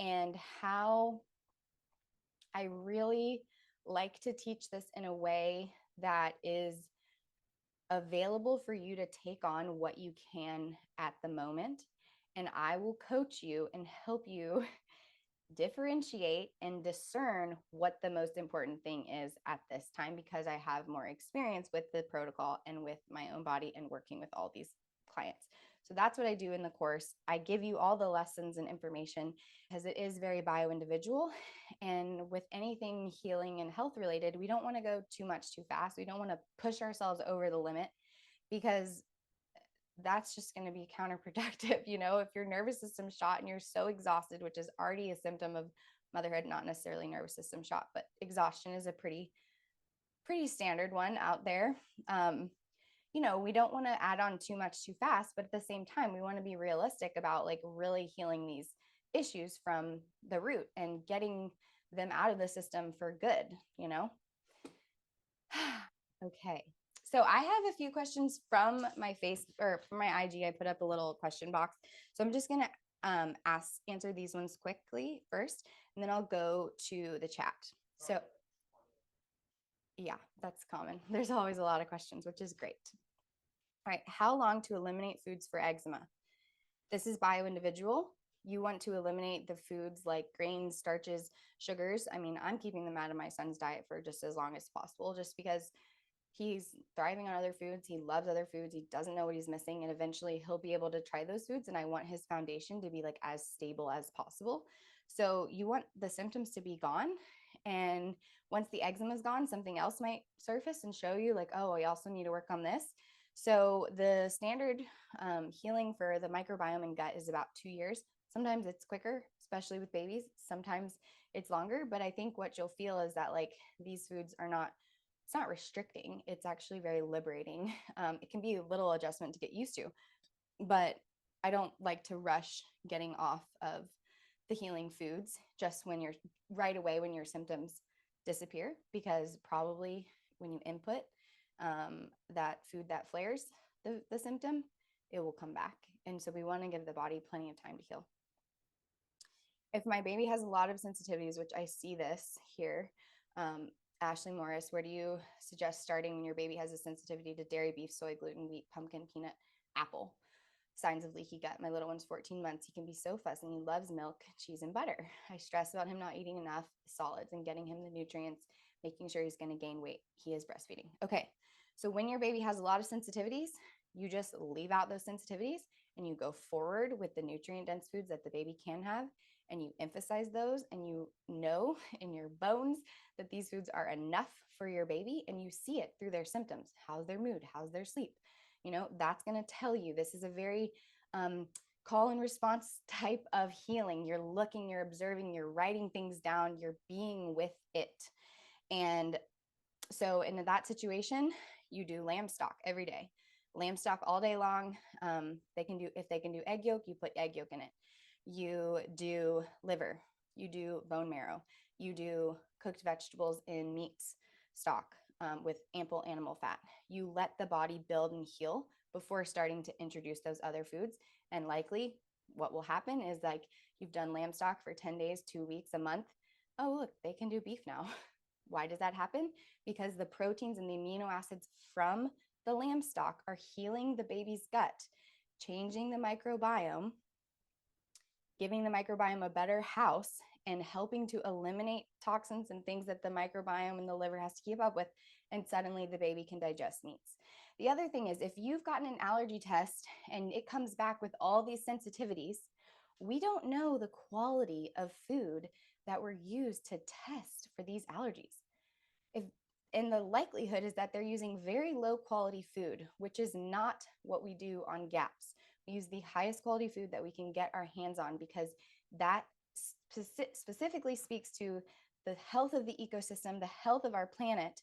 and how I really like to teach this in a way that is available for you to take on what you can at the moment. And I will coach you and help you differentiate and discern what the most important thing is at this time, because I have more experience with the protocol and with my own body and working with all these clients. So that's what I do in the course. I give you all the lessons and information because it is very bio-individual. And with anything healing and health related, we don't want to go too much too fast. We don't want to push ourselves over the limit because that's just going to be counterproductive. If your nervous system's shot and you're so exhausted, which is already a symptom of motherhood, not necessarily nervous system shot, but exhaustion is a pretty standard one out there. we don't want to add on too much too fast, but at the same time, we want to be realistic about like really healing these issues from the root and getting them out of the system for good. Okay. So I have a few questions from my face or from my IG. I put up a little question box. So I'm just going to answer these ones quickly first, and then I'll go to the chat. So yeah, that's common. There's always a lot of questions, which is great. All right. How long to eliminate foods for eczema? This is bio-individual. You want to eliminate the foods like grains, starches, sugars. I mean, I'm keeping them out of my son's diet for just as long as possible, just because he's thriving on other foods. He loves other foods. He doesn't know what he's missing. And eventually he'll be able to try those foods. And I want his foundation to be like as stable as possible. So you want the symptoms to be gone. And once the eczema is gone, something else might surface and show you like, oh, I also need to work on this. So the standard healing for the microbiome and gut is about 2 years. Sometimes it's quicker, especially with babies. Sometimes it's longer. But I think what you'll feel is that like these foods are not, it's not restricting. It's actually very liberating. It can be a little adjustment to get used to, but I don't like to rush getting off of the healing foods just when you're right away when your symptoms disappear, because probably when you input that food that flares the symptom, it will come back. And so we want to give the body plenty of time to heal. If my baby has a lot of sensitivities, which I see this here, Ashley Morris, where do you suggest starting when your baby has a sensitivity to dairy, beef, soy, gluten, wheat, pumpkin, peanut, apple? Signs of leaky gut. My little one's 14 months. He can be so fussy. He loves milk, cheese, and butter. I stress about him not eating enough solids and getting him the nutrients, making sure he's going to gain weight. He is breastfeeding. Okay. So when your baby has a lot of sensitivities, you just leave out those sensitivities and you go forward with the nutrient dense foods that the baby can have. And you emphasize those, and you know in your bones that these foods are enough for your baby, and you see it through their symptoms. How's their mood? How's their sleep? That's going to tell you. This is a very call and response type of healing. You're looking, you're observing, you're writing things down, you're being with it. And so in that situation, you do lamb stock every day. Lamb stock all day long. If they can do egg yolk, you put egg yolk in it. You do liver, you do bone marrow, you do cooked vegetables in meat stock with ample animal fat. You let the body build and heal before starting to introduce those other foods. And likely what will happen is like you've done lamb stock for 10 days, 2 weeks, a month. Oh, look, they can do beef now. Why does that happen? Because the proteins and the amino acids from the lamb stock are healing the baby's gut, changing the microbiome, giving the microbiome a better house, and helping to eliminate toxins and things that the microbiome and the liver has to keep up with. And suddenly the baby can digest meats. The other thing is, if you've gotten an allergy test and it comes back with all these sensitivities, we don't know the quality of food that were used to test for these allergies. And the likelihood is that they're using very low quality food, which is not what we do on GAPS. We use the highest quality food that we can get our hands on, because that specifically speaks to the health of the ecosystem, the health of our planet.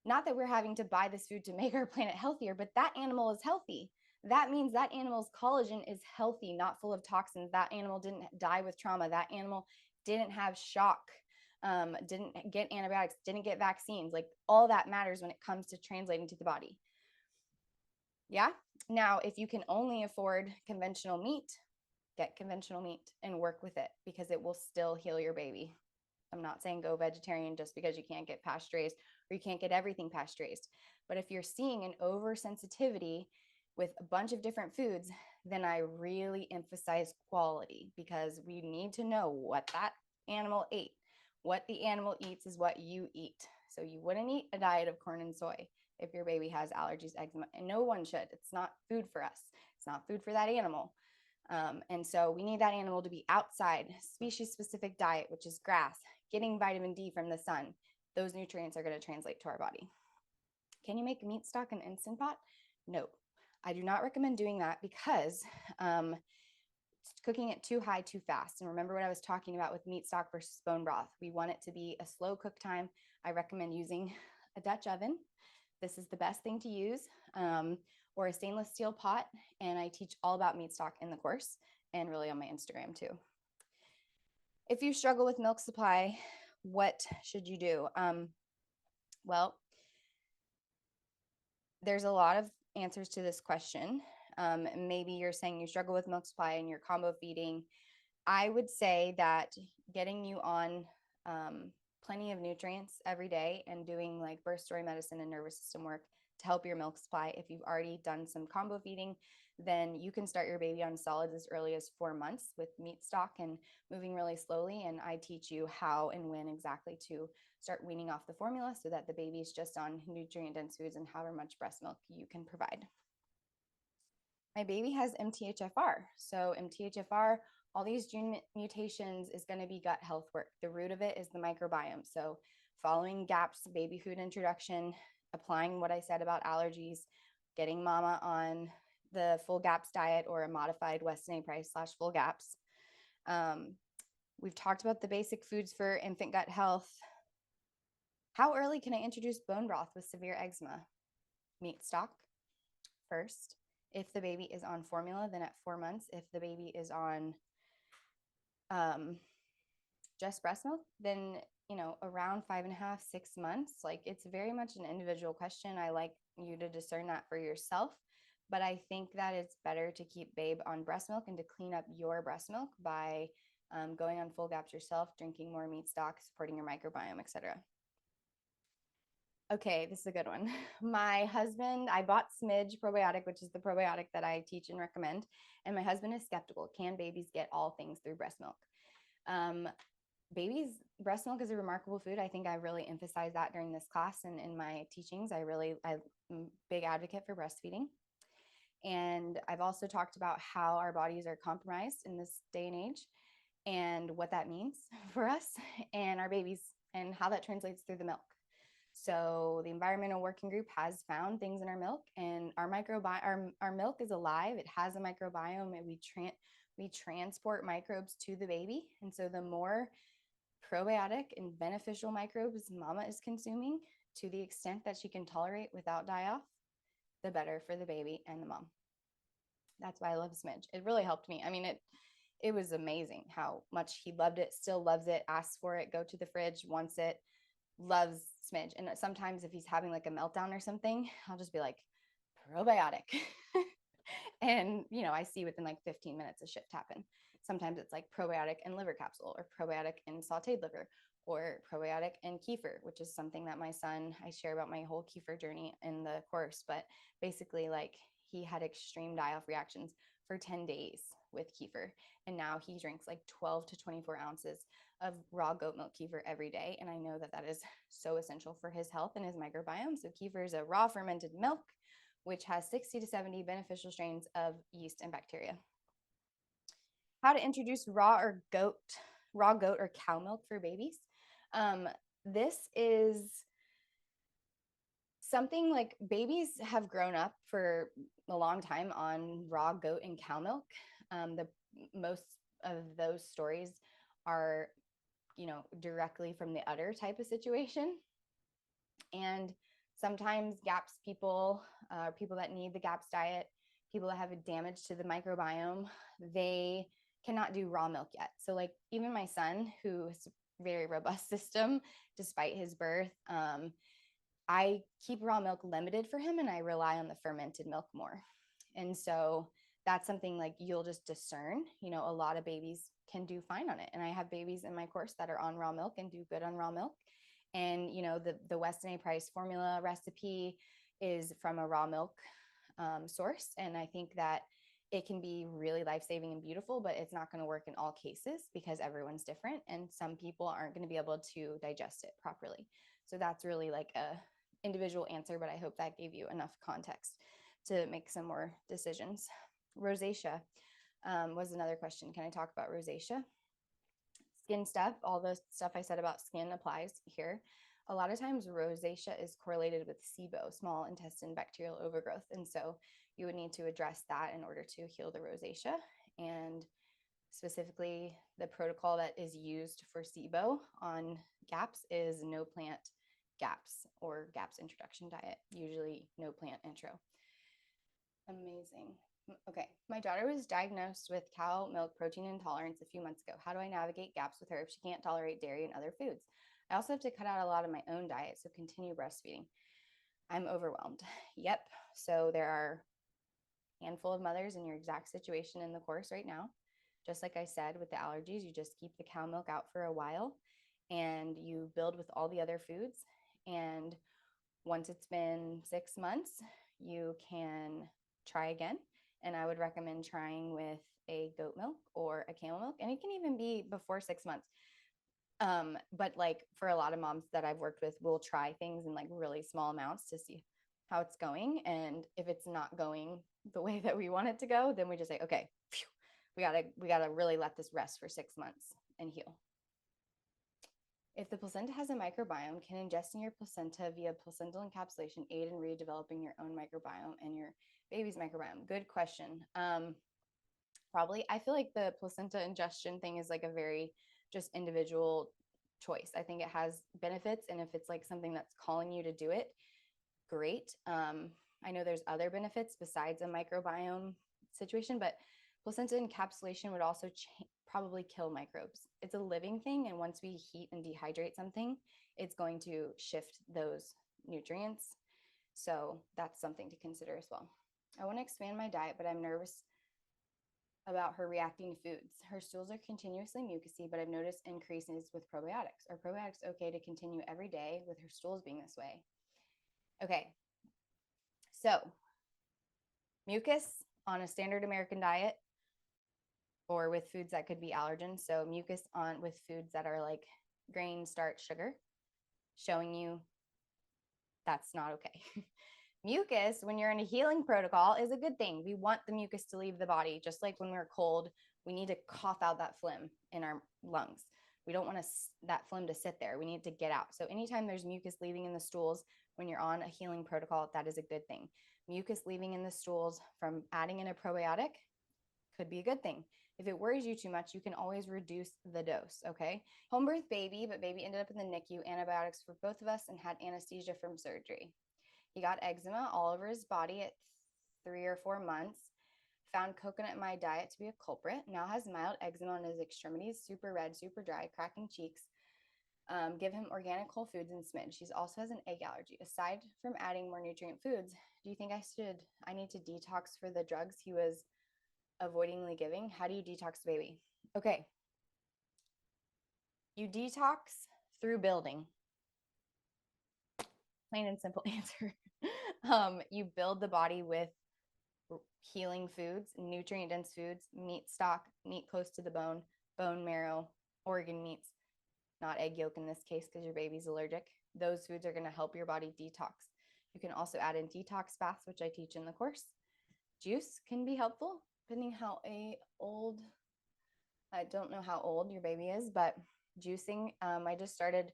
Not that we're having to buy this food to make our planet healthier, but that animal is healthy. That means that animal's collagen is healthy, not full of toxins. That animal didn't die with trauma. That animal didn't have shock, didn't get antibiotics, didn't get vaccines. Like, all that matters when it comes to translating to the body. Yeah. Now, if you can only afford conventional meat, get conventional meat and work with it, because it will still heal your baby. I'm not saying go vegetarian just because you can't get pasture raised or you can't get everything pasture raised. But if you're seeing an oversensitivity with a bunch of different foods, then I really emphasize quality, because we need to know what that animal ate. What the animal eats is what you eat. So you wouldn't eat a diet of corn and soy if your baby has allergies, eczema, and no one should. It's not food for us. It's not food for that animal. And so we need that animal to be outside, species-specific diet, which is grass, getting vitamin D from the sun. Those nutrients are going to translate to our body. Can you make meat stock in Instant Pot? No, I do not recommend doing that, because cooking it too high too fast. And remember what I was talking about with meat stock versus bone broth. We want it to be a slow cook time. I recommend using a Dutch oven, this is the best thing to use, or a stainless steel pot. And I teach all about meat stock in the course and really on my Instagram too. If you struggle with milk supply, what should you do? Well, there's a lot of answers to this question. Maybe you're saying you struggle with milk supply and you're combo feeding. I would say that getting you on plenty of nutrients every day and doing like birth story medicine and nervous system work to help your milk supply. If you've already done some combo feeding, then you can start your baby on solids as early as 4 months with meat stock and moving really slowly. And I teach you how and when exactly to start weaning off the formula so that the baby's just on nutrient dense foods and however much breast milk you can provide. My baby has MTHFR. So MTHFR, all these gene mutations is going to be gut health work. The root of it is the microbiome. So following GAPS baby food introduction, applying what I said about allergies, getting mama on the full GAPS diet or a modified Weston A. Price / full GAPS. We've talked about the basic foods for infant gut health. How early can I introduce bone broth with severe eczema? Meat stock first. If the baby is on formula, then at 4 months. If the baby is on just breast milk, then, you know, around 5.5, 6 months. Like, it's very much an individual question. I like you to discern that for yourself. But I think that it's better to keep babe on breast milk and to clean up your breast milk by going on full GAPS yourself, drinking more meat stock, supporting your microbiome, etc. Okay, this is a good one. My husband, I bought Smidge probiotic, which is the probiotic that I teach and recommend. And my husband is skeptical. Can babies get all things through breast milk? Babies, breast milk is a remarkable food. I think I really emphasize that during this class and in my teachings. I'm a big advocate for breastfeeding. And I've also talked about how our bodies are compromised in this day and age and what that means for us and our babies and how that translates through the milk. So the environmental working group has found things in our milk, and our milk is alive. It has a microbiome, and we transport microbes to the baby. And so the more probiotic and beneficial microbes mama is consuming to the extent that she can tolerate without die-off, the better for the baby and the mom. That's why I love Smidge. It really helped me. I mean, it was amazing how much he loved it, still loves it, asks for it, go to the fridge, wants it, loves Smidge. And sometimes if he's having like a meltdown or something, I'll just be like, probiotic. And, you know, I see within like 15 minutes a shift happen. Sometimes it's like probiotic and liver capsule, or probiotic and sauteed liver, or probiotic and kefir, which is something that my son, I share about my whole kefir journey in the course. But basically, like, he had extreme die-off reactions for 10 days with kefir. And now he drinks like 12 to 24 ounces of raw goat milk kefir every day. And I know that that is so essential for his health and his microbiome. So kefir is a raw fermented milk, which has 60 to 70 beneficial strains of yeast and bacteria. How to introduce raw goat or cow milk for babies. This is something like babies have grown up for a long time on raw goat and cow milk. The most of those stories are, you know, directly from the udder type of situation. And sometimes GAPS people, people that need the GAPS diet, people that have a damage to the microbiome, they cannot do raw milk yet. So like even my son, who has a very robust system despite his birth, I keep raw milk limited for him and I rely on the fermented milk more. And so that's something like you'll just discern. You know, a lot of babies can do fine on it. And I have babies in my course that are on raw milk and do good on raw milk. And, you know, the Weston A. Price formula recipe is from a raw milk source. And I think that it can be really life-saving and beautiful, but it's not going to work in all cases because everyone's different. And some people aren't going to be able to digest it properly. So that's really like a individual answer, but I hope that gave you enough context to make some more decisions. Rosacea was another question. Can I talk about rosacea? Skin stuff, all the stuff I said about skin applies here. A lot of times rosacea is correlated with SIBO, small intestine bacterial overgrowth. And so you would need to address that in order to heal the rosacea. And specifically, the protocol that is used for SIBO on GAPS is no plant GAPS or GAPS introduction diet, usually no plant intro. Amazing. Okay, my daughter was diagnosed with cow milk protein intolerance a few months ago. How do I navigate GAPS with her if she can't tolerate dairy and other foods? I also have to cut out a lot of my own diet, so continue breastfeeding. I'm overwhelmed. Yep. So there are a handful of mothers in your exact situation in the course right now. Just like I said, with the allergies, you just keep the cow milk out for a while and you build with all the other foods. And once it's been 6 months, you can try again. And I would recommend trying with a goat milk or a camel milk. And it can even be before 6 months. But like for a lot of moms that I've worked with, we'll try things in like really small amounts to see how it's going. And if it's not going the way that we want it to go, then we just say, okay, phew, we gotta really let this rest for 6 months and heal. If the placenta has a microbiome, can ingesting your placenta via placental encapsulation aid in redeveloping your own microbiome and your baby's microbiome? Good question. Probably. I feel like the placenta ingestion thing is like a very just individual choice. I think it has benefits, and if it's like something that's calling you to do it, great. I know there's other benefits besides a microbiome situation, but placenta encapsulation would also probably kill microbes. It's a living thing, and once we heat and dehydrate something, it's going to shift those nutrients. So that's something to consider as well. I want to expand my diet, but I'm nervous about her reacting to foods. Her stools are continuously mucousy, but I've noticed increases with probiotics. Are probiotics okay to continue every day with her stools being this way? Okay, so mucus on a standard American diet or with foods that could be allergens. So mucus on with foods that are like grain, starch, sugar, showing you that's not okay. Mucus, when you're in a healing protocol, is a good thing. We want the mucus to leave the body. Just like when we're cold, we need to cough out that phlegm in our lungs. We don't want that phlegm to sit there. We need to get out. So anytime there's mucus leaving in the stools when you're on a healing protocol, that is a good thing. Mucus leaving in the stools from adding in a probiotic could be a good thing. If it worries you too much, you can always reduce the dose, okay? Home birth baby, but baby ended up in the NICU, antibiotics for both of us, and had anesthesia from surgery. He got eczema all over his body at 3 or 4 months. Found coconut in my diet to be a culprit. Now has mild eczema on his extremities, super red, super dry, cracking cheeks. Give him organic whole foods and smidge. He also has an egg allergy. Aside from adding more nutrient foods, do you think I need to detox for the drugs he was avoidingly giving? How do you detox the baby? Okay. You detox through building. Plain and simple answer. You build the body with healing foods, nutrient dense foods, meat stock, meat close to the bone, bone marrow, organ meats, not egg yolk in this case because your baby's allergic. Those foods are going to help your body detox. You can also add in detox baths, which I teach in the course. Juice can be helpful depending how old, I don't know how old your baby is, but juicing, I just started.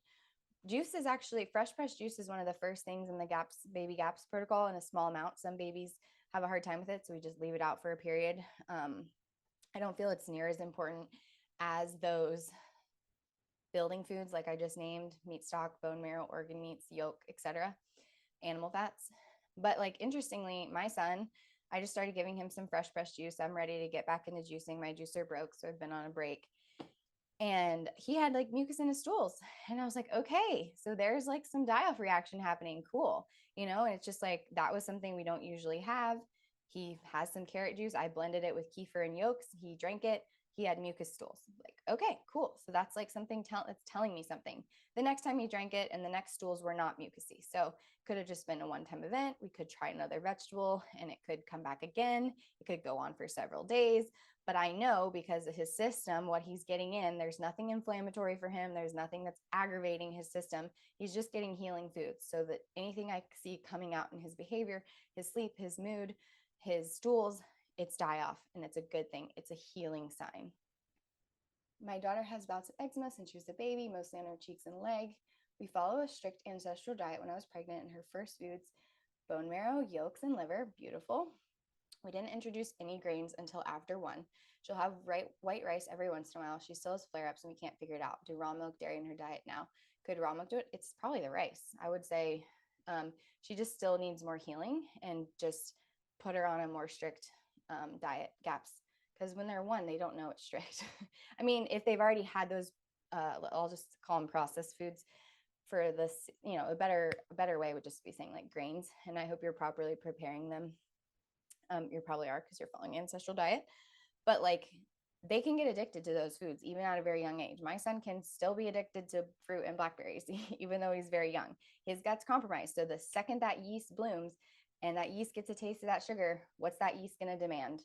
Juice is actually, fresh pressed juice is one of the first things in the baby GAPS protocol in a small amount. Some babies have a hard time with it, so we just leave it out for a period. I don't feel it's near as important as those building foods like I just named: meat stock, bone marrow, organ meats, yolk, etc., animal fats. But like, interestingly, my son, I just started giving him some fresh pressed juice. I'm ready to get back into juicing. My juicer broke, so I've been on a break. And he had like mucus in his stools. And I was like, okay, so there's like some die-off reaction happening. Cool. And it's just like, that was something we don't usually have. He has some carrot juice. I blended it with kefir and yolks. He drank it. He had mucus stools. Like, okay, cool. So that's like something that's telling me something. The next time he drank it and the next stools were not mucusy. So it could have just been a one-time event. We could try another vegetable and it could come back again. It could go on for several days. But I know because of his system, what he's getting in, there's nothing inflammatory for him. There's nothing that's aggravating his system. He's just getting healing foods, so that anything I see coming out in his behavior, his sleep, his mood, his stools, it's die-off, and it's a good thing. It's a healing sign. My daughter has bouts of eczema since she was a baby, mostly on her cheeks and leg. We follow a strict ancestral diet when I was pregnant, and her first foods: bone marrow, yolks, and liver. Beautiful. We didn't introduce any grains until after 1. She'll have white rice every once in a while. She still has flare-ups and we can't figure it out. Do raw milk, dairy in her diet now? Could raw milk do it? It's probably the rice. I would say she just still needs more healing, and just put her on a more strict diet gaps, because when they're 1, they don't know it's strict. I mean, if they've already had those, I'll just call them processed foods for this, a better way would just be saying like grains. And I hope you're properly preparing them. You probably are, because you're following ancestral diet, but like they can get addicted to those foods even at a very young age. My son can still be addicted to fruit and blackberries, even though he's very young. His gut's compromised. So the second that yeast blooms and that yeast gets a taste of that sugar, what's that yeast going to demand?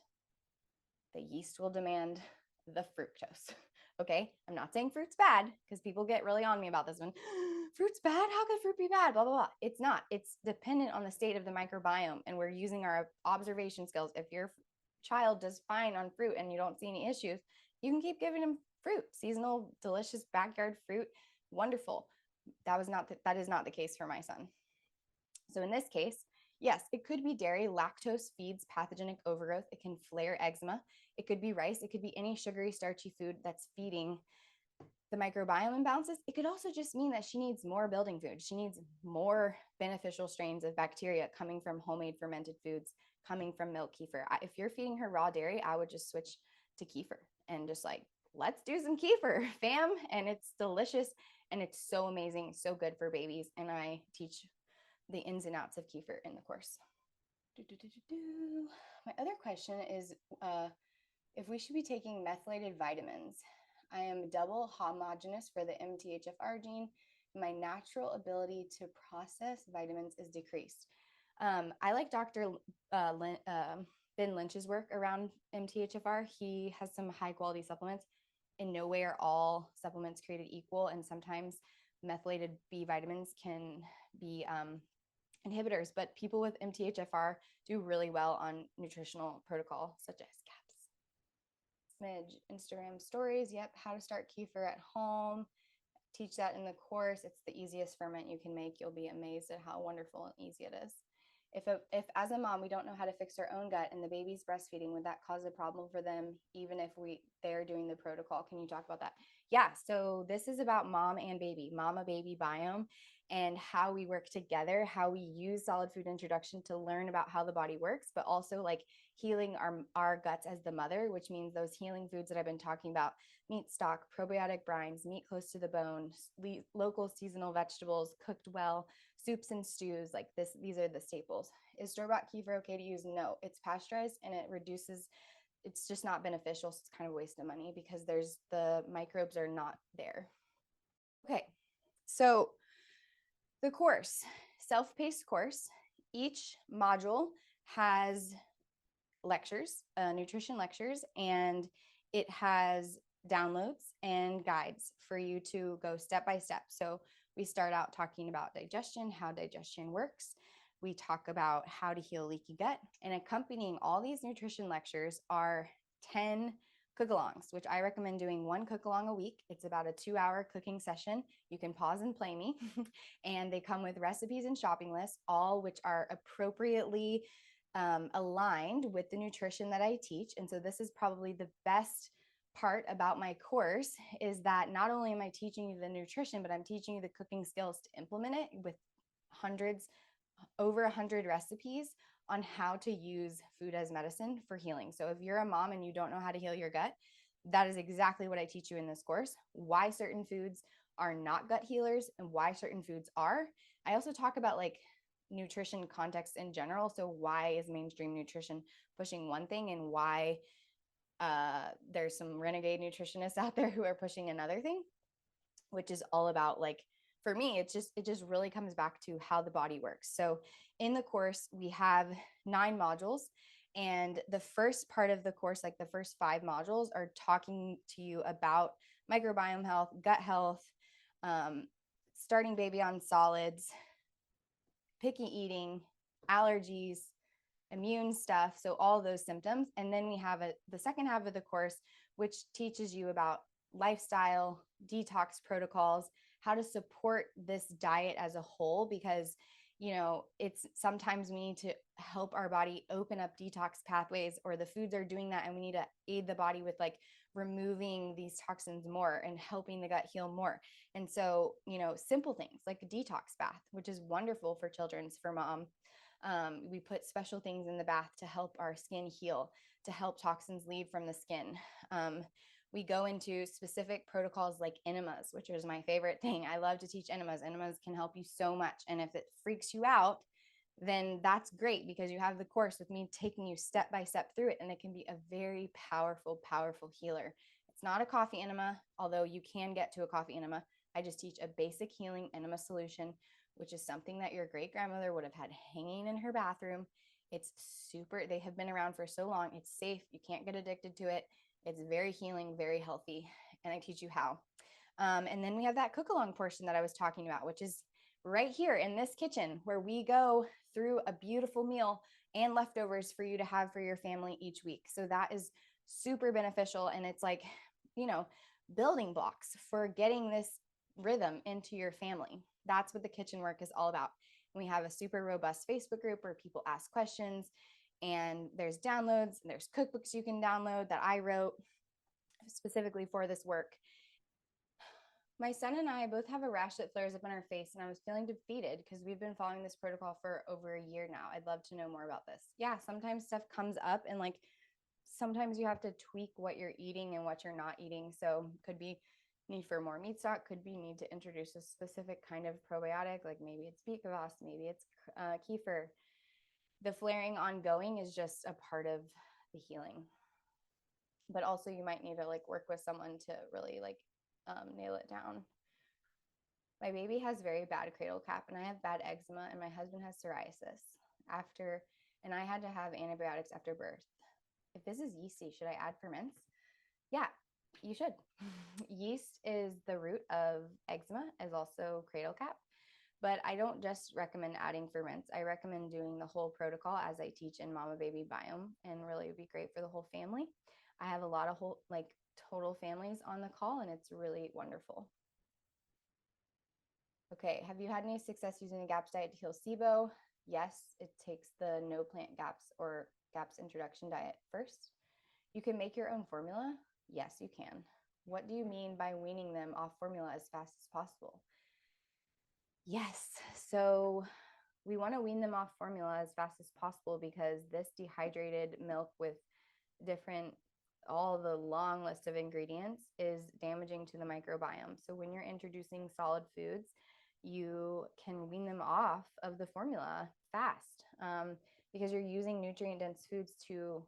The yeast will demand the fructose. Okay. I'm not saying fruit's bad, because people get really on me about this one. Fruit's bad? How could fruit be bad? Blah, blah, blah. It's not. It's dependent on the state of the microbiome. And we're using our observation skills. If your child does fine on fruit and you don't see any issues, you can keep giving them fruit, seasonal, delicious backyard fruit. Wonderful. That is not the case for my son. So in this case, yes, it could be dairy. Lactose feeds pathogenic overgrowth. It can flare eczema. It could be rice. It could be any sugary, starchy food that's feeding the microbiome imbalances. It could also just mean that she needs more building food. She needs more beneficial strains of bacteria coming from homemade fermented foods, coming from milk kefir. If you're feeding her raw dairy, I would just switch to kefir and just like, let's do some kefir, fam. And it's delicious and it's so amazing, so good for babies. And I teach the ins and outs of kefir in the course. My other question is if we should be taking methylated vitamins. I am double homogenous for the MTHFR gene. My natural ability to process vitamins is decreased. I like Dr. Ben Lynch's work around MTHFR. He has some high quality supplements. In no way are all supplements created equal, and sometimes methylated B vitamins can be inhibitors, but people with MTHFR do really well on nutritional protocol, such as CAPS. Smidge, Instagram stories. Yep. How to start kefir at home. Teach that in the course. It's the easiest ferment you can make. You'll be amazed at how wonderful and easy it is. If as a mom, we don't know how to fix our own gut and the baby's breastfeeding, would that cause a problem for them, even if they're doing the protocol? Can you talk about that? Yeah. So this is about mom and baby, mama baby biome, and how we work together, how we use solid food introduction to learn about how the body works, but also like healing our guts as the mother, which means those healing foods that I've been talking about: meat stock, probiotic brines, meat close to the bone, local seasonal vegetables cooked well, soups and stews. Like this, these are the staples. Is store-bought kefir okay to use? No, it's pasteurized and it reduces, it's just not beneficial. So it's kind of a waste of money because the microbes are not there. Okay, so the course, self-paced course. Each module has lectures, nutrition lectures, and it has downloads and guides for you to go step by step. So we start out talking about digestion, how digestion works. We talk about how to heal leaky gut, and accompanying all these nutrition lectures are 10 cook-alongs, which I recommend doing 1 cook-along a week. It's about a 2-hour cooking session. You can pause and play me. And they come with recipes and shopping lists, all which are appropriately aligned with the nutrition that I teach. And so this is probably the best part about my course, is that not only am I teaching you the nutrition, but I'm teaching you the cooking skills to implement it with over 100 recipes on how to use food as medicine for healing. So if you're a mom and you don't know how to heal your gut, that is exactly what I teach you in this course: why certain foods are not gut healers and why certain foods are. I also talk about like nutrition context in general. So why is mainstream nutrition pushing one thing, and why there's some renegade nutritionists out there who are pushing another thing, which is all about, like, for me, it just really comes back to how the body works. So in the course, we have 9 modules. And the first part of the course, like the first 5 modules, are talking to you about microbiome health, gut health, starting baby on solids, picky eating, allergies, immune stuff. So all those symptoms. And then we have the second half of the course, which teaches you about lifestyle, detox protocols, how to support this diet as a whole, because it's sometimes we need to help our body open up detox pathways, or the foods are doing that, and we need to aid the body with like removing these toxins more and helping the gut heal more. And so, simple things like a detox bath, which is wonderful for children's, for mom. We put special things in the bath to help our skin heal, to help toxins leave from the skin. We go into specific protocols like enemas, which is my favorite thing. I love to teach enemas. Enemas can help you so much. And if it freaks you out, then that's great, because you have the course with me taking you step by step through it. And it can be a very powerful, powerful healer. It's not a coffee enema, although you can get to a coffee enema. I just teach a basic healing enema solution, which is something that your great grandmother would have had hanging in her bathroom. It's super, they have been around for so long. It's safe. You can't get addicted to it. It's very healing, very healthy. And I teach you how. And then we have that cook along portion that I was talking about, which is right here in this kitchen, where we go through a beautiful meal and leftovers for you to have for your family each week. So that is super beneficial. And it's like, building blocks for getting this rhythm into your family. That's what the kitchen work is all about. And we have a super robust Facebook group where people ask questions, and there's downloads, and there's cookbooks you can download that I wrote specifically for this work. My son and I both have a rash that flares up on our face, and I was feeling defeated because we've been following this protocol for over a year now. I'd love to know more about this. Yeah, sometimes stuff comes up, and like sometimes you have to tweak what you're eating and what you're not eating. So could be need for more meat stock, could be need to introduce a specific kind of probiotic, like maybe it's beet kvass, maybe it's kefir. The flaring ongoing is just a part of the healing. But also you might need to like work with someone to really like nail it down. My baby has very bad cradle cap, and I have bad eczema, and my husband has psoriasis and I had to have antibiotics after birth. If this is yeasty, should I add ferments? Yeah, you should. Yeast is the root of eczema, is also cradle cap. But I don't just recommend adding ferments. I recommend doing the whole protocol as I teach in Mama Baby Biome, and really would be great for the whole family. I have a lot of total families on the call, and it's really wonderful. Okay, have you had any success using the GAPS diet to heal SIBO? Yes, it takes the no plant GAPS or GAPS introduction diet first. You can make your own formula. Yes, you can. What do you mean by weaning them off formula as fast as possible? Yes, so we want to wean them off formula as fast as possible, because this dehydrated milk with all the long list of ingredients is damaging to the microbiome. So when you're introducing solid foods, you can wean them off of the formula fast, because you're using nutrient-dense foods to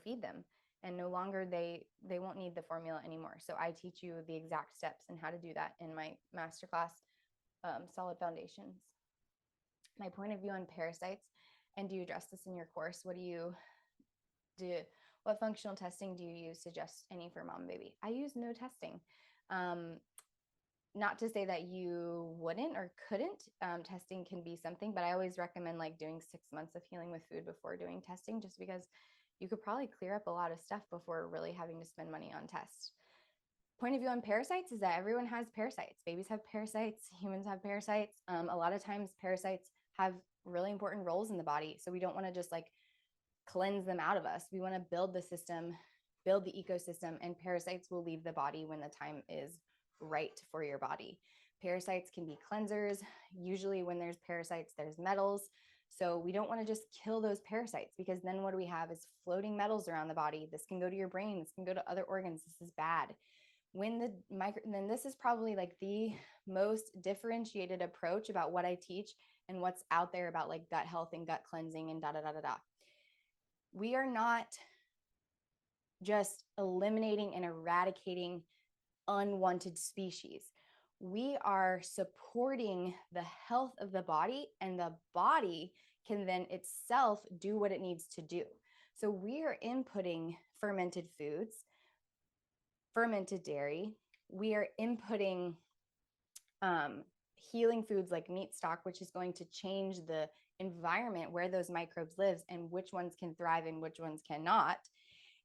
feed them, and no longer they won't need the formula anymore. So I teach you the exact steps and how to do that in my masterclass, Solid Foundations. My point of view on parasites, and do you address this in your course? What do you do? What functional testing do you use? Suggest any for mom and baby? I use no testing. Not to say that you wouldn't or couldn't. Testing can be something, but I always recommend like doing 6 months of healing with food before doing testing, just because you could probably clear up a lot of stuff before really having to spend money on tests. Point of view on parasites is that everyone has parasites. Babies have parasites, humans have parasites. A lot of times parasites have really important roles in the body. So we don't want to just like cleanse them out of us. We want to build the system, build the ecosystem, and parasites will leave the body when the time is right for your body. Parasites can be cleansers. Usually when there's parasites, there's metals. So we don't want to just kill those parasites, because then what do we have is floating metals around the body. This can go to your brain. This can go to other organs. This is bad. Then this is probably like the most differentiated approach about what I teach and what's out there about like gut health and gut cleansing and da. We are not just eliminating and eradicating unwanted species. We are supporting the health of the body, and the body can then itself do what it needs to do. So we are inputting fermented foods, fermented dairy. We are inputting healing foods like meat stock, which is going to change the environment where those microbes live and which ones can thrive and which ones cannot.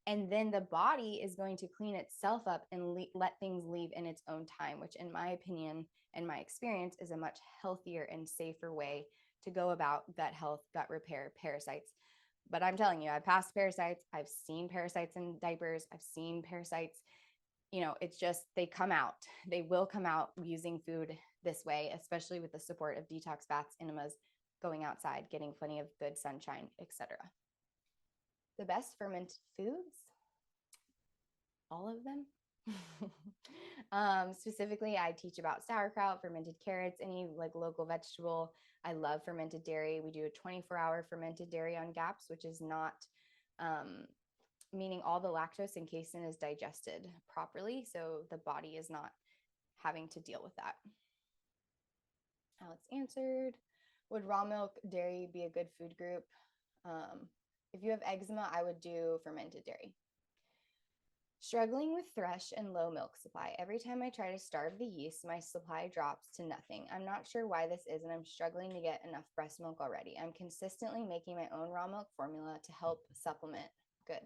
And then the body is going to clean itself up and let things leave in its own time, which in my opinion and my experience is a much healthier and safer way to go about gut health, gut repair, parasites. But I'm telling you, I've passed parasites. I've seen parasites in diapers. I've seen parasites. It's just they come out. They will come out using food this way, especially with the support of detox baths, enemas, going outside, getting plenty of good sunshine, etc. The best fermented foods, all of them. Specifically, I teach about sauerkraut, fermented carrots, any like local vegetable. I love fermented dairy. We do a 24-hour fermented dairy on GAPS, which is not meaning all the lactose and casein is digested properly, so the body is not having to deal with that. Alex answered, would raw milk dairy be a good food group? If you have eczema, I would do fermented dairy. Struggling with thrush and low milk supply. Every time I try to starve the yeast, my supply drops to nothing. I'm not sure why this is, and I'm struggling to get enough breast milk already. I'm consistently making my own raw milk formula to help supplement. Good.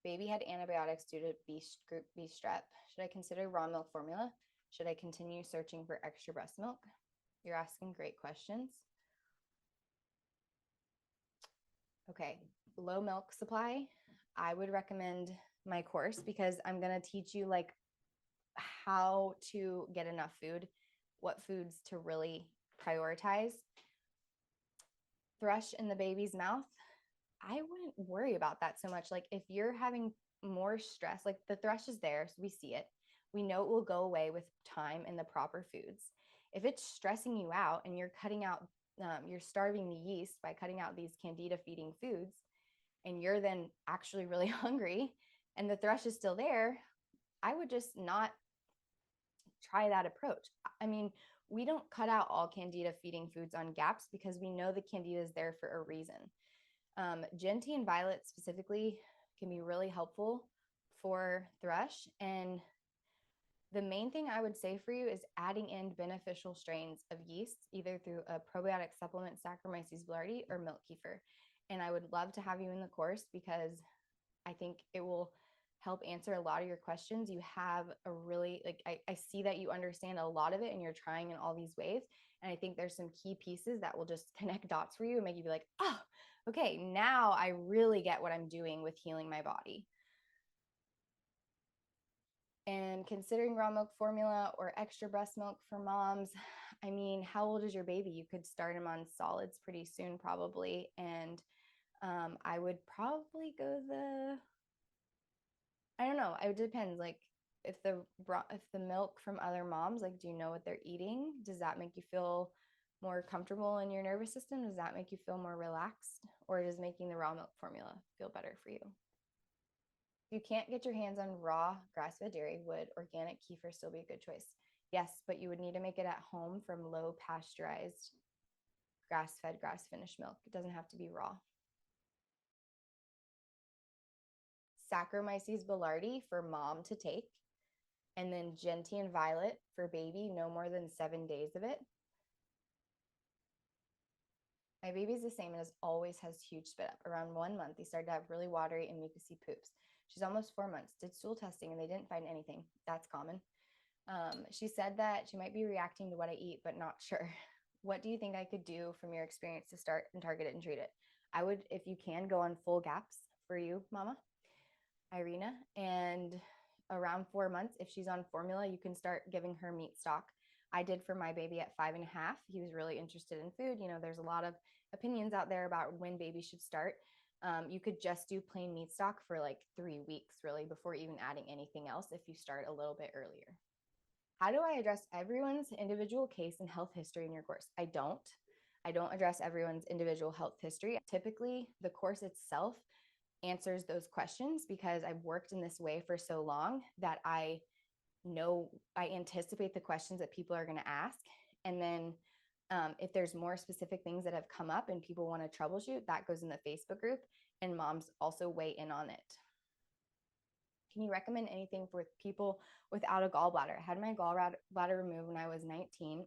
Baby had antibiotics due to B strep. Should I consider raw milk formula? Should I continue searching for extra breast milk? You're asking great questions. Okay, low milk supply. I would recommend my course because I'm going to teach you like how to get enough food, what foods to really prioritize. Thrush in the baby's mouth, I wouldn't worry about that so much. Like if you're having more stress, like the thrush is there, so we see it. We know it will go away with time and the proper foods. If it's stressing you out and you're cutting out, you're starving the yeast by cutting out these candida feeding foods, and you're then actually really hungry and the thrush is still there, I would just not try that approach. I mean, we don't cut out all candida feeding foods on GAPS because we know the candida is there for a reason. Genti and violet specifically can be really helpful for thrush. And the main thing I would say for you is adding in beneficial strains of yeast, either through a probiotic supplement, Saccharomyces boulardii, or milk kefir. And I would love to have you in the course because I think it will help answer a lot of your questions. You have a really, I see that you understand a lot of it and you're trying in all these ways. And I think there's some key pieces that will just connect dots for you and make you be like, oh, okay, now I really get what I'm doing with healing my body. And considering raw milk formula or extra breast milk for moms, I mean, how old is your baby? You could start him on solids pretty soon, probably. And I would probably go I don't know. It depends. Like if the milk from other moms, like, do you know what they're eating? Does that make you feel more comfortable in your nervous system? Does that make you feel more relaxed? Or does making the raw milk formula feel better for you? If you can't get your hands on raw grass-fed dairy, would organic kefir still be a good choice? Yes, but you would need to make it at home from low pasteurized grass-fed, grass-finished milk. It doesn't have to be raw. Saccharomyces boulardii for mom to take, and then Genti and violet for baby, no more than 7 days of it. My baby's the same and always has huge spit up. Around 1 month, he started to have really watery and mucousy poops. She's almost 4 months, did stool testing, and they didn't find anything. That's common. She said that she might be reacting to what I eat, but not sure. What do you think I could do from your experience to start and target it and treat it? I would, if you can, go on full GAPS for you, Mama Irina. And around 4 months, if she's on formula, you can start giving her meat stock. I did for my baby at 5.5. He was really interested in food. You know, there's a lot of opinions out there about when babies should start. You could just do plain meat stock for like 3 weeks, really, before even adding anything else if you start a little bit earlier. How do I address everyone's individual case and health history in your course? I don't address everyone's individual health history. Typically, the course itself answers those questions because I've worked in this way for so long that I anticipate the questions that people are going to ask. And then if there's more specific things that have come up and people want to troubleshoot, that goes in the Facebook group, and moms also weigh in on it. Can you recommend anything for people without a gallbladder? I had my gallbladder removed when I was 19.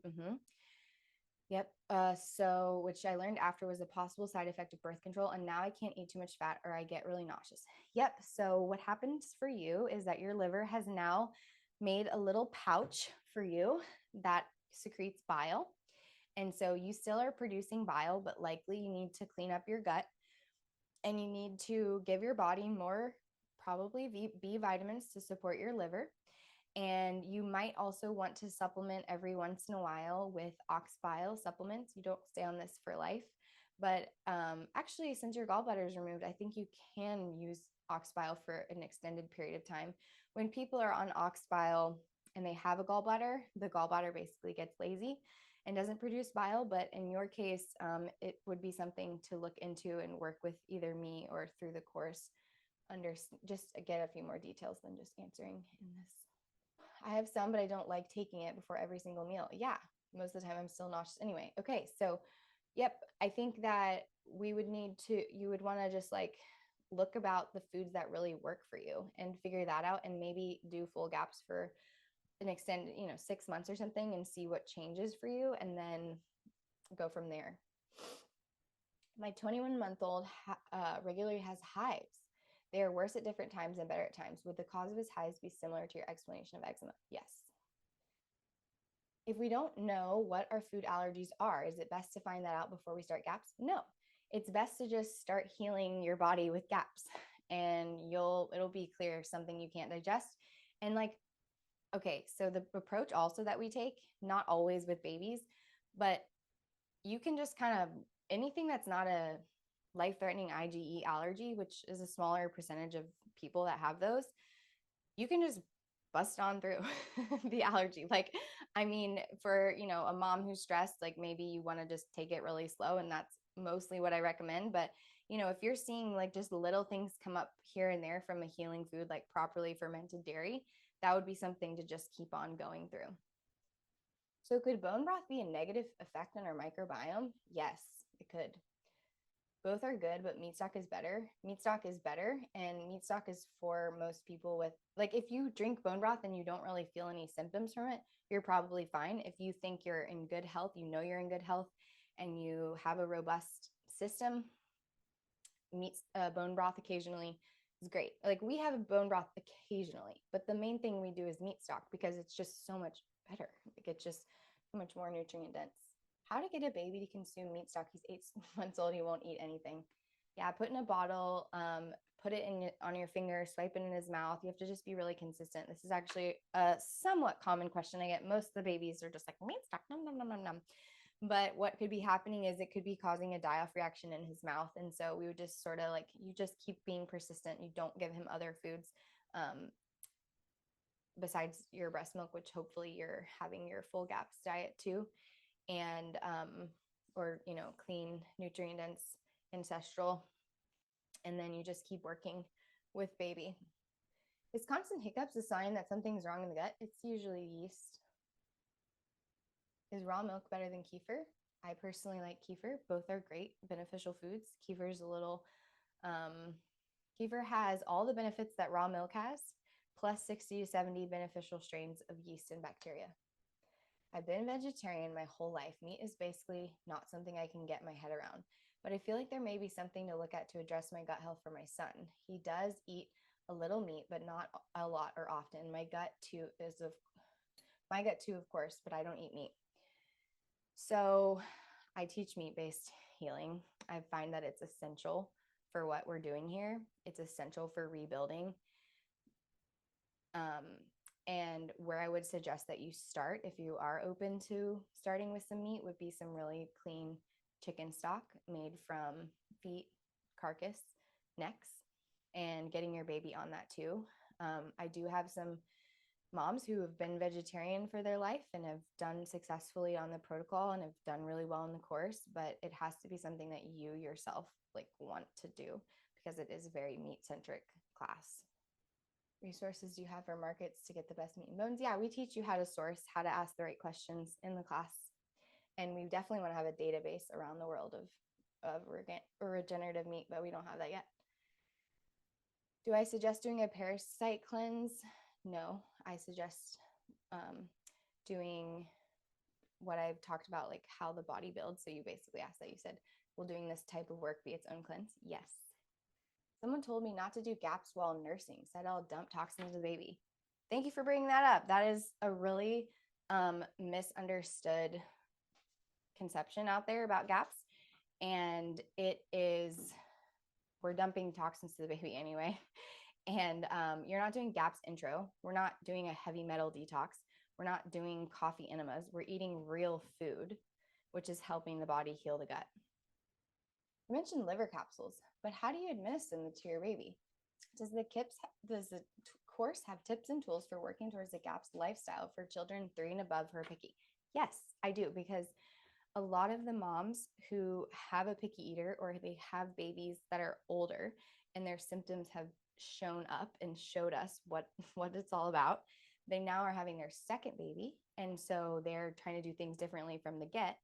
Yep. So, which I learned after was a possible side effect of birth control. And now I can't eat too much fat or I get really nauseous. Yep. So what happens for you is that your liver has now made a little pouch for you that secretes bile. And so you still are producing bile, but likely you need to clean up your gut and you need to give your body more, probably B vitamins to support your liver. And you might also want to supplement every once in a while with ox bile supplements. You don't stay on this for life. But actually, since your gallbladder is removed, I think you can use ox bile for an extended period of time. When people are on ox bile and they have a gallbladder, the gallbladder basically gets lazy and doesn't produce bile. But in your case, it would be something to look into and work with either me or through the course under just get a few more details than just answering in this. I have some, but I don't like taking it before every single meal. Yeah, most of the time I'm still nauseous anyway. Okay, so yep, I think that you would want to just like look about the foods that really work for you and figure that out and maybe do full gaps for an extended, 6 months or something and see what changes for you and then go from there. My 21-month-old regularly has hives. They are worse at different times and better at times. Would the cause of his hives be similar to your explanation of eczema? Yes. If we don't know what our food allergies are, is it best to find that out before we start GAPS? No. It's best to just start healing your body with GAPS and it'll be clear something you can't digest. And okay, so the approach also that we take, not always with babies, but you can just kind of anything that's not a life-threatening IgE allergy, which is a smaller percentage of people that have those, you can just bust on through the allergy. For, a mom who's stressed, like maybe you want to just take it really slow, and that's mostly what I recommend. But, if you're seeing like just little things come up here and there from a healing food, like properly fermented dairy, that would be something to just keep on going through. So could bone broth be a negative effect on our microbiome? Yes, it could. Both are good, but meat stock is better. Meat stock is better, and meat stock is for most people with, if you drink bone broth and you don't really feel any symptoms from it, you're probably fine. If you think you're in good health, you're in good health, and you have a robust system, bone broth occasionally is great. We have a bone broth occasionally, but the main thing we do is meat stock because it's just so much better. It's just so much more nutrient dense. How to get a baby to consume meat stock? He's 8 months old. He won't eat anything. Yeah, put in a bottle, put it on your finger, swipe it in his mouth. You have to just be really consistent. This is actually a somewhat common question I get. Most of the babies are just like, meat stock, nom, nom, nom, nom, nom. But what could be happening is it could be causing a die-off reaction in his mouth. And so we would just sort of you just keep being persistent. You don't give him other foods besides your breast milk, which hopefully you're having your full GAPS diet too. And or clean, nutrient dense, ancestral, and then you just keep working with baby. Is constant hiccups a sign that something's wrong in the gut? It's usually yeast. Is raw milk better than kefir? I personally like kefir. Both are great, beneficial foods. Kefir has all the benefits that raw milk has, plus 60 to 70 beneficial strains of yeast and bacteria. I've been vegetarian my whole life. Meat is basically not something I can get my head around, but I feel like there may be something to look at to address my gut health for my son. He does eat a little meat, but not a lot or often. My gut too, of course, but I don't eat meat. So I teach meat-based healing. I find that it's essential for what we're doing here. It's essential for rebuilding. And where I would suggest that you start, if you are open to starting with some meat, would be some really clean chicken stock made from feet, carcass, necks, and getting your baby on that too. I do have some moms who have been vegetarian for their life and have done successfully on the protocol and have done really well in the course, but it has to be something that you yourself want to do because it is a very meat-centric class. Resources do you have for markets to get the best meat and bones? Yeah, we teach you how to source, how to ask the right questions in the class. And we definitely want to have a database around the world of regenerative meat, but we don't have that yet. Do I suggest doing a parasite cleanse? No, I suggest doing what I've talked about, how the body builds. So you basically asked that. You said, will doing this type of work be its own cleanse? Yes. Someone told me not to do GAPS while nursing, said I'll dump toxins to the baby. Thank you for bringing that up. That is a really misunderstood conception out there about GAPS. And we're dumping toxins to the baby anyway. And you're not doing GAPS intro. We're not doing a heavy metal detox. We're not doing coffee enemas. We're eating real food, which is helping the body heal the gut. I mentioned liver capsules, but how do you administer them to your baby? Does the course have tips and tools for working towards the GAPS lifestyle for children 3 and above who are picky? Yes, I do, because a lot of the moms who have a picky eater, or they have babies that are older and their symptoms have shown up and showed us what it's all about, they now are having their second baby. And so they're trying to do things differently from the get.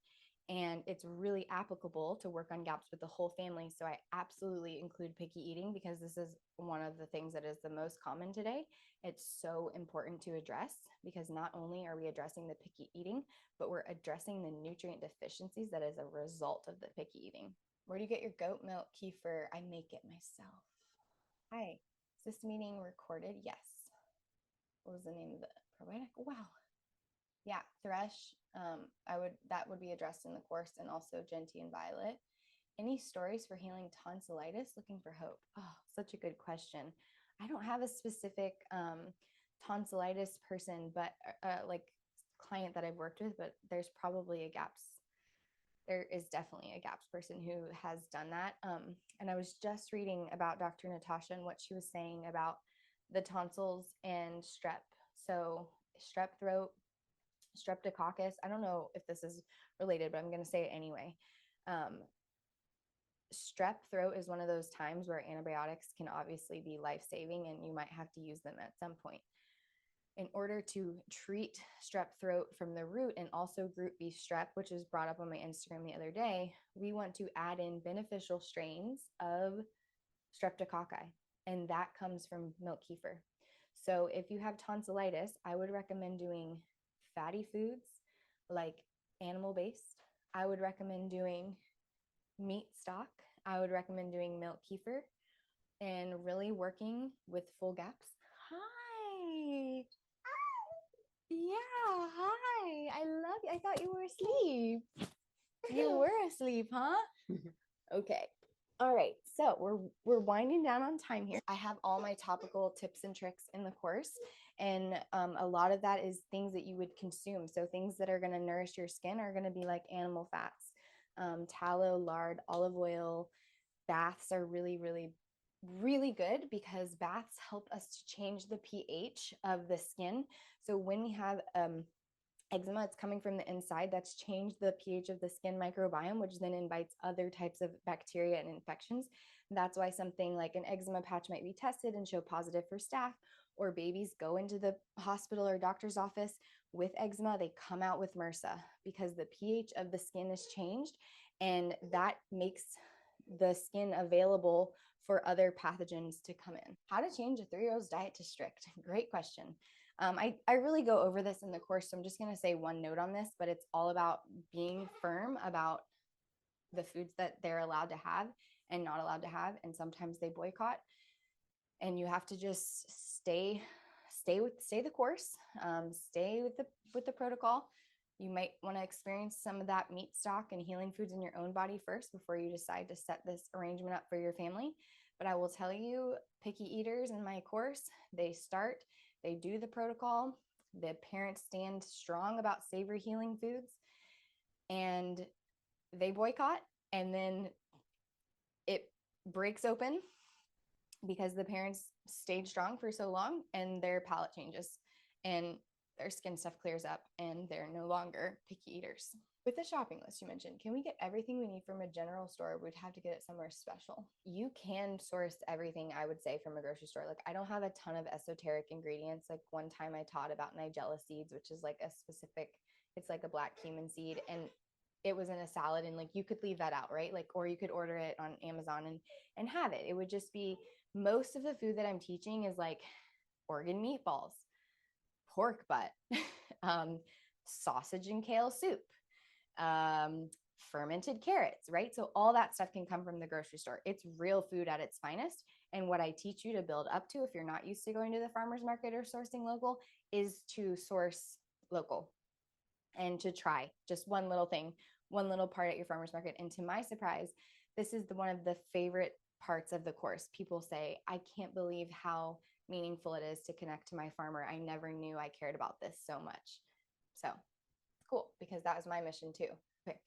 And it's really applicable to work on GAPS with the whole family. So I absolutely include picky eating because this is one of the things that is the most common today. It's so important to address because not only are we addressing the picky eating, but we're addressing the nutrient deficiencies that is a result of the picky eating. Where do you get your goat milk kefir? I make it myself. Hi, is this meeting recorded? Yes. What was the name of the probiotic? Wow. Yeah, thrush. That would be addressed in the course, and also Genti and Violet. Any stories for healing tonsillitis? Looking for hope. Oh, such a good question. I don't have a specific tonsillitis person, but like client that I've worked with, but there's probably a GAPS. There is definitely a GAPS person who has done that. And I was just reading about Dr. Natasha and what she was saying about the tonsils and strep. So strep throat, streptococcus. I don't know if this is related, but I'm going to say it anyway. Strep throat is one of those times where antibiotics can obviously be life-saving, and you might have to use them at some point. In order to treat strep throat from the root, and also group B strep, which was brought up on my Instagram the other day, we want to add in beneficial strains of streptococci, and that comes from milk kefir. So if you have tonsillitis, I would recommend doing fatty foods like animal-based. I would recommend doing meat stock. I would recommend doing milk kefir and really working with full GAPS. Hi. Yeah, hi. I love you. I thought you were asleep. You were asleep, huh? Okay. All right. So we're winding down on time here. I have all my topical tips and tricks in the course. And a lot of that is things that you would consume. So things that are going to nourish your skin are going to be like animal fats, tallow, lard, olive oil. Baths are really, really, really good because baths help us to change the pH of the skin. So when we have eczema, it's coming from the inside. That's changed the pH of the skin microbiome, which then invites other types of bacteria and infections. That's why something like an eczema patch might be tested and show positive for staph, or babies go into the hospital or doctor's office with eczema, they come out with MRSA because the pH of the skin is changed, and that makes the skin available for other pathogens to come in. How to change a 3-year-old's diet to strict? Great question. I really go over this in the course, so I'm just going to say one note on this, but it's all about being firm about the foods that they're allowed to have and not allowed to have, and sometimes they boycott, and you have to just stay the course, stay with the protocol. You might want to experience some of that meat stock and healing foods in your own body first before you decide to set this arrangement up for your family. But I will tell you, picky eaters in my course, they do the protocol, the parents stand strong about savory healing foods, and they boycott, and then it breaks open because the parents stayed strong for so long, and their palate changes and their skin stuff clears up, and they're no longer picky eaters. With the shopping list you mentioned, can we get everything we need from a general store? We'd have to get it somewhere special. You can source everything, I would say, from a grocery store. Like, I don't have a ton of esoteric ingredients. Like, one time I taught about Nigella seeds, which is like a specific, it's like a black cumin seed, and it was in a salad, and like you could leave that out, right? Like, or you could order it on Amazon and have it. It would just be, most of the food that I'm teaching is like organ meatballs, pork butt, sausage and kale soup, fermented carrots, right? So all that stuff can come from the grocery store. It's real food at its finest. And what I teach you to build up to, if you're not used to going to the farmer's market or sourcing local, is to source local and to try just one little thing. one little part at your farmer's market. And to my surprise, this is one of the favorite parts of the course. People say, I can't believe how meaningful it is to connect to my farmer. I never knew I cared about this so much. So cool, because that was my mission too. Okay.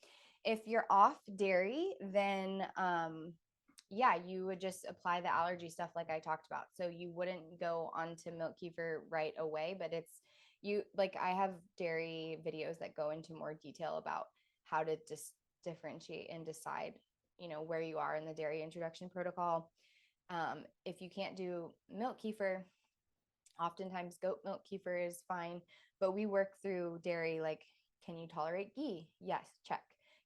If you're off dairy, then yeah, you would just apply the allergy stuff like I talked about. So you wouldn't go onto milk kefir right away, but it's like I have dairy videos that go into more detail about how to just differentiate and decide, where you are in the dairy introduction protocol. If you can't do milk kefir, oftentimes goat milk kefir is fine, but we work through dairy. Like, can you tolerate ghee? Yes, check.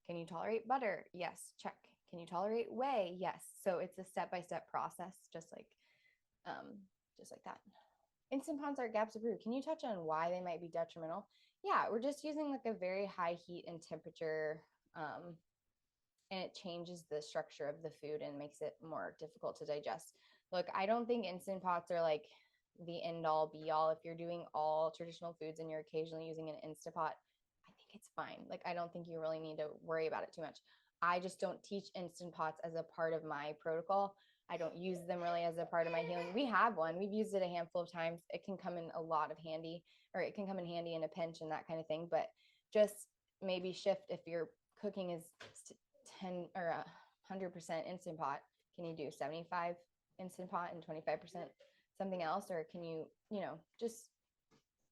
Can you tolerate butter? Yes, check. Can you tolerate whey? Yes. So it's a step-by-step process, just like that. Instant pots are GAPS approved. Can you touch on why they might be detrimental? Yeah, we're just using like a very high heat and temperature, and it changes the structure of the food and makes it more difficult to digest. Look, I don't think instant pots are like the end all be all. If you're doing all traditional foods and you're occasionally using an Instapot, I think it's fine. Like, I don't think you really need to worry about it too much. I just don't teach instant pots as a part of my protocol. I don't use them really as a part of my healing. We have one. We've used it a handful of times. It can come in a lot of handy, or it can come in handy in a pinch and that kind of thing. But just maybe shift if your cooking is 10 or 100% instant pot. Can you do 75 instant pot and 25% something else? Or can you, just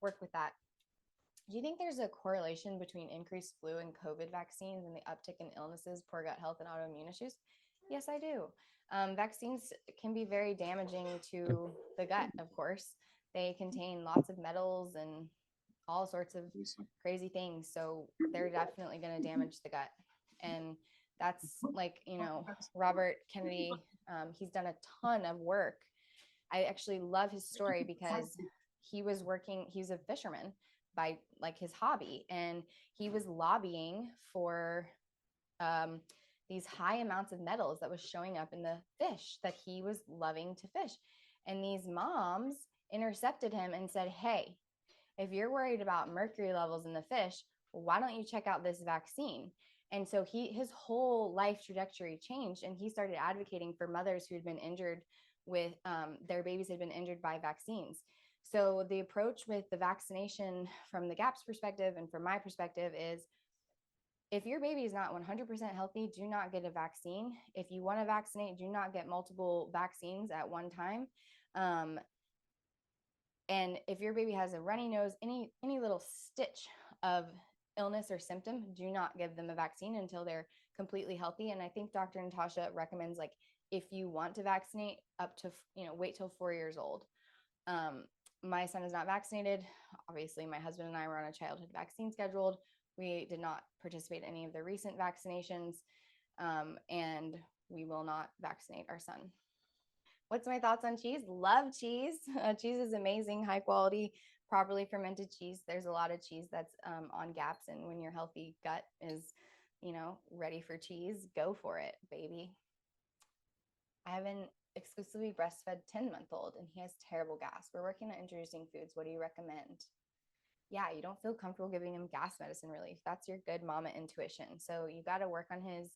work with that? Do you think there's a correlation between increased flu and COVID vaccines and the uptick in illnesses, poor gut health, and autoimmune issues? Yes, I do. Vaccines can be very damaging to the gut, of course. They contain lots of metals and all sorts of crazy things. So they're definitely going to damage the gut. And that's like, Robert Kennedy, he's done a ton of work. I actually love his story because he was a fisherman by like his hobby, and he was lobbying for these high amounts of metals that was showing up in the fish that he was loving to fish. And these moms intercepted him and said, hey, if you're worried about mercury levels in the fish, why don't you check out this vaccine? And so his whole life trajectory changed, and he started advocating for mothers who had been injured with their babies had been injured by vaccines. So the approach with the vaccination from the GAPS perspective and from my perspective is, if your baby is not 100% healthy, do not get a vaccine. If you want to vaccinate, do not get multiple vaccines at one time. And if your baby has a runny nose, any little stitch of illness or symptom, do not give them a vaccine until they're completely healthy. And I think Dr. Natasha recommends, like, if you want to vaccinate, up to, wait till 4 years old. My son is not vaccinated. Obviously, my husband and I were on a childhood vaccine scheduled. We did not participate in any of the recent vaccinations, and we will not vaccinate our son. What's my thoughts on cheese? Love cheese. Cheese is amazing, high quality, properly fermented cheese. There's a lot of cheese that's on GAPS, and when your healthy gut is, ready for cheese, go for it, baby. I have an exclusively breastfed 10-month-old, and he has terrible gas. We're working on introducing foods. What do you recommend? Yeah, you don't feel comfortable giving him gas medicine relief. That's your good mama intuition. So you got to work on his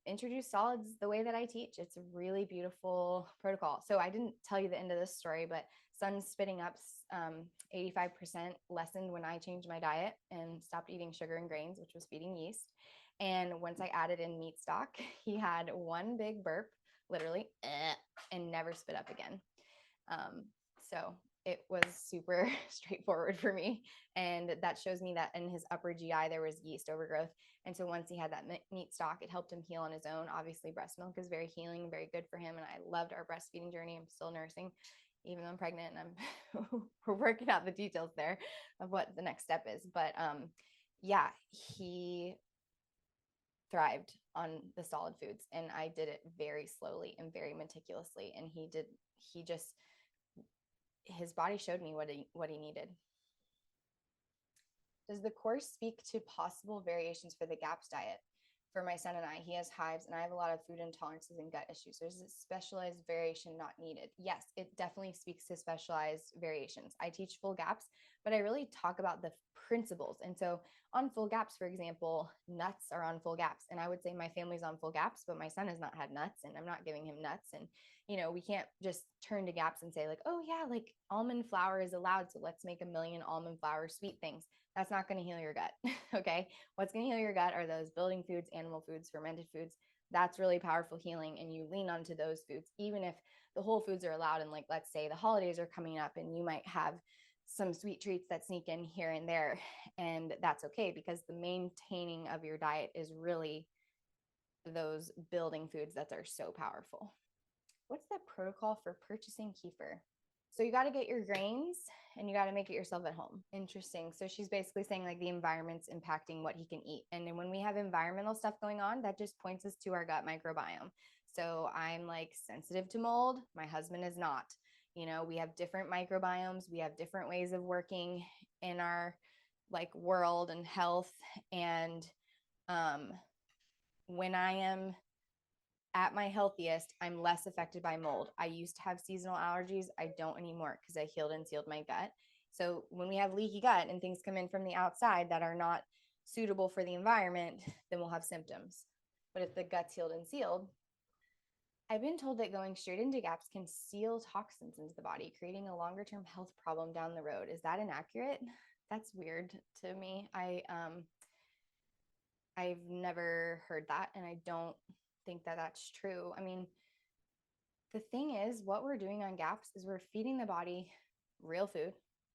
introduce solids the way that I teach. It's a really beautiful protocol. So I didn't tell you the end of this story, but son's spitting up 85% lessened when I changed my diet and stopped eating sugar and grains, which was feeding yeast. And once I added in meat stock, he had one big burp, literally, and never spit up again. So it was super straightforward for me. And that shows me that in his upper GI, there was yeast overgrowth. And so once he had that meat stock, it helped him heal on his own. Obviously, breast milk is very healing, very good for him. And I loved our breastfeeding journey. I'm still nursing, even though I'm pregnant, and we're working out the details there of what the next step is. But yeah, he thrived on the solid foods, and I did it very slowly and very meticulously. And his body showed me what he needed. Does the course speak to possible variations for the GAPS diet? For my son and I, he has hives, and I have a lot of food intolerances and gut issues. There's a specialized variation not needed. Yes, it definitely speaks to specialized variations. I teach full GAPS, but I really talk about the principles. And so on full gaps, for example, nuts are on full gaps. And I would say my family's on full gaps, but my son has not had nuts and I'm not giving him nuts. And, we can't just turn to gaps and say like, oh yeah, like almond flour is allowed. So let's make a million almond flour sweet things. That's not going to heal your gut. Okay. What's going to heal your gut are those building foods, animal foods, fermented foods. That's really powerful healing. And you lean onto those foods, even if the whole foods are allowed. And like, let's say the holidays are coming up and you might have some sweet treats that sneak in here and there. And that's okay, because the maintaining of your diet is really those building foods that are so powerful. What's the protocol for purchasing kefir? So you got to get your grains and you got to make it yourself at home. Interesting. So she's basically saying like the environment's impacting what he can eat. And then when we have environmental stuff going on, that just points us to our gut microbiome. So I'm like sensitive to mold. My husband is not. We have different microbiomes. We have different ways of working in our like world and health. And when I am at my healthiest, I'm less affected by mold. I used to have seasonal allergies. I don't anymore because I healed and sealed my gut. So when we have leaky gut and things come in from the outside that are not suitable for the environment, then we'll have symptoms. But if the gut's healed and sealed, I've been told that going straight into gaps can seal toxins into the body, creating a longer term health problem down the road. Is that inaccurate? That's weird to me. I've never heard that, and I don't think that that's true. I mean, the thing is, what we're doing on gaps is we're feeding the body real food,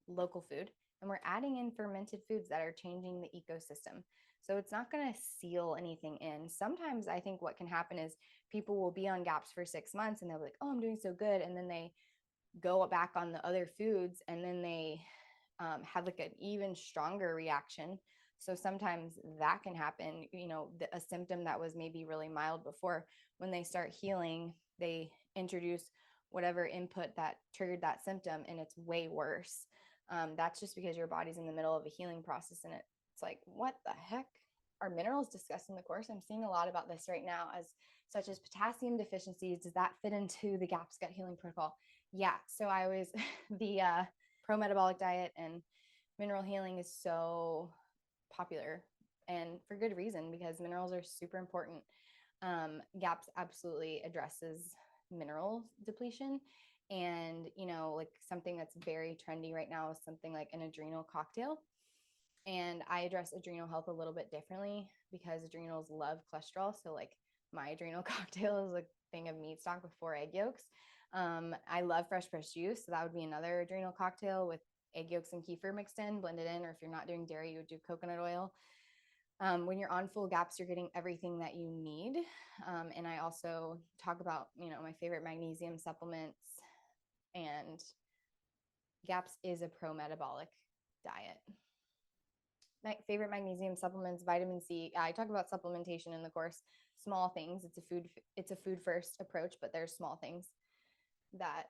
local food, and we're adding in fermented foods that are changing the ecosystem. So it's not going to seal anything in. Sometimes I think what can happen is people will be on gaps for 6 months and they'll be like, oh, I'm doing so good. And then they go back on the other foods and then they have like an even stronger reaction. So sometimes that can happen, a symptom that was maybe really mild before, when they start healing, they introduce whatever input that triggered that symptom and it's way worse. That's just because your body's in the middle of a healing process and it's like, what the heck? Are minerals discussed in the course? I'm seeing a lot about this right now, as such as potassium deficiencies. Does that fit into the GAPS gut healing protocol? Yeah. So I always, the pro-metabolic diet and mineral healing is so popular, and for good reason, because minerals are super important. GAPS absolutely addresses mineral depletion. And, like something that's very trendy right now is something like an adrenal cocktail. And I address adrenal health a little bit differently because adrenals love cholesterol. So like my adrenal cocktail is a thing of meat stock with 4 egg yolks. I love fresh pressed juice. So that would be another adrenal cocktail with egg yolks and kefir mixed in, blended in. Or if you're not doing dairy, you would do coconut oil. When you're on full gaps, you're getting everything that you need. And I also talk about, my favorite magnesium supplements, and GAPS is a pro-metabolic diet. My favorite magnesium supplements, vitamin C. I talk about supplementation in the course. Small things. It's a food first approach, but there's small things that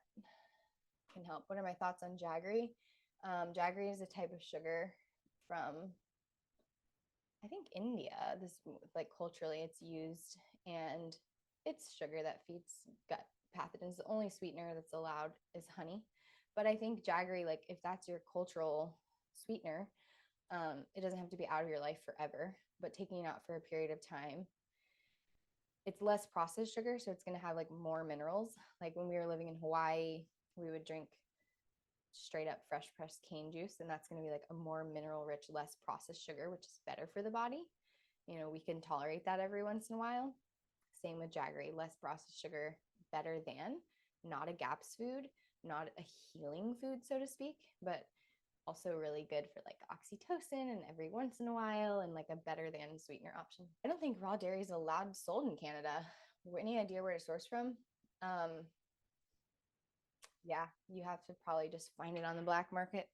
can help. What are my thoughts on jaggery? Jaggery is a type of sugar from, I think, India. This, like, culturally it's used, and it's sugar that feeds gut pathogens. The only sweetener that's allowed is honey. But I think jaggery, like if that's your cultural sweetener, it doesn't have to be out of your life forever, but taking it out for a period of time. It's less processed sugar, so it's going to have like more minerals. Like when we were living in Hawaii, we would drink straight up fresh pressed cane juice, and that's going to be like a more mineral rich, less processed sugar, which is better for the body. We can tolerate that every once in a while. Same with jaggery, less processed sugar, better than. Not a GAPS food, not a healing food, so to speak, but also really good for like oxytocin and every once in a while, and like a better than sweetener option. I don't think raw dairy is allowed sold in Canada. Any idea where to source from? Yeah, you have to probably just find it on the black market.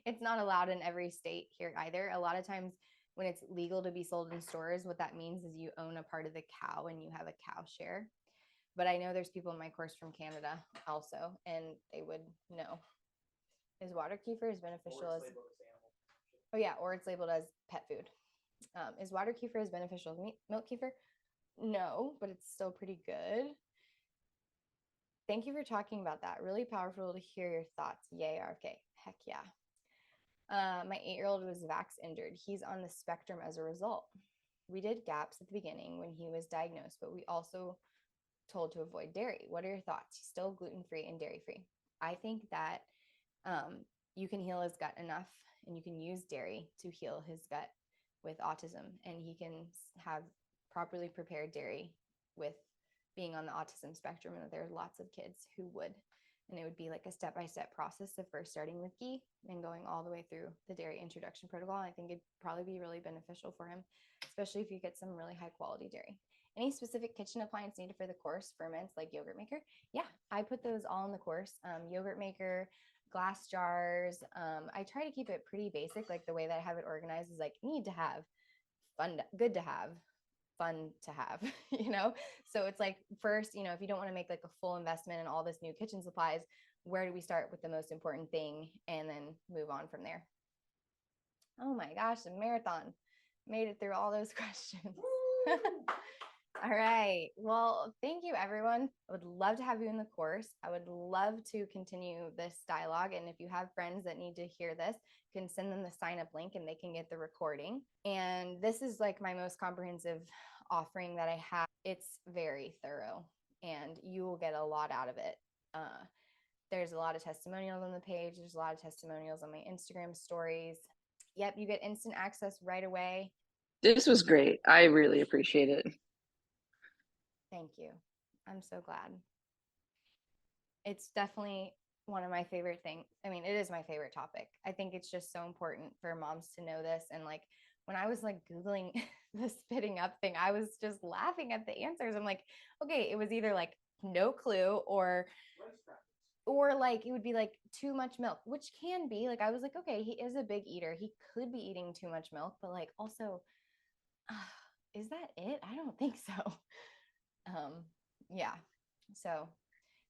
It's not allowed in every state here either. A lot of times when it's legal to be sold in stores, what that means is you own a part of the cow and you have a cow share. But I know there's people in my course from Canada also, and they would know. Is water kefir as beneficial as oh yeah, or it's labeled as pet food. Is water kefir as beneficial as milk kefir? No, but it's still pretty good. Thank you for talking about that. Really powerful to hear your thoughts. Yay, RFK. Heck yeah. My 8-year-old was vax injured. He's on the spectrum as a result. We did GAPS at the beginning when he was diagnosed, but we also told to avoid dairy. What are your thoughts? He's still gluten-free and dairy-free. I think that you can heal his gut enough, and you can use dairy to heal his gut with autism, and he can have properly prepared dairy with being on the autism spectrum. And there's lots of kids who would, and it would be like a step-by-step process of first starting with ghee and going all the way through the dairy introduction protocol. I think it'd probably be really beneficial for him, especially if you get some really high quality dairy. Any specific kitchen appliance needed for the course? Ferments like yogurt maker? Yeah, I put those all in the course. Yogurt maker, glass jars. I try to keep it pretty basic. Like the way that I have it organized is like need to have, fun, good to have, fun to have, you know? So it's like, first, you know, if you don't want to make like a full investment in all this new kitchen supplies, where do we start with the most important thing and then move on from there? Oh my gosh, a marathon. Made it through all those questions. All right. Well, thank you, everyone. I would love to have you in the course. I would love to continue this dialogue. And if you have friends that need to hear this, you can send them the sign up link and they can get the recording. And this is like my most comprehensive offering that I have. It's very thorough and you will get a lot out of it. There's a lot of testimonials on the page. There's a lot of testimonials on my Instagram stories. Yep, you get instant access right away. This was great. I really appreciate it. Thank you. I'm so glad. It's definitely one of my favorite things. I mean, it is my favorite topic. I think it's just so important for moms to know this. And like when I was like Googling the spitting up thing, I was just laughing at the answers. I'm like, okay, it was either like no clue or like it would be like too much milk, which can be like, I was like, okay, he is a big eater. He could be eating too much milk, but like also, is that it? I don't think so. Yeah. So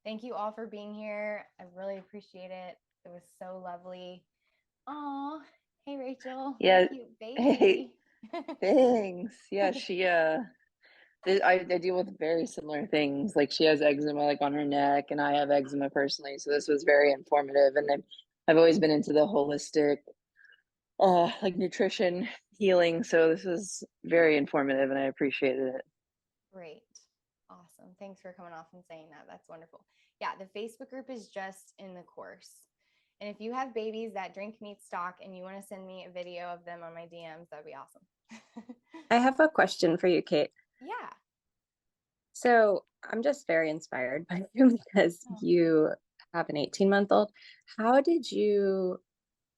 thank you all for being here. I really appreciate it. It was so lovely. Aw, hey Rachel, Yeah. cute Hey, baby. thanks. Yeah, I deal with very similar things. Like she has eczema like on her neck and I have eczema personally. So this was very informative. And I've always been into the holistic like nutrition healing. So this was very informative and I appreciated it. Great. Awesome. Thanks for coming off and saying that. That's wonderful. Yeah, the Facebook group is just in the course. And if you have babies that drink meat stock and you want to send me a video of them on my DMs, that'd be awesome. I have a question for you, Kate. Yeah. So I'm just very inspired by you because you have an 18-month-old. How did you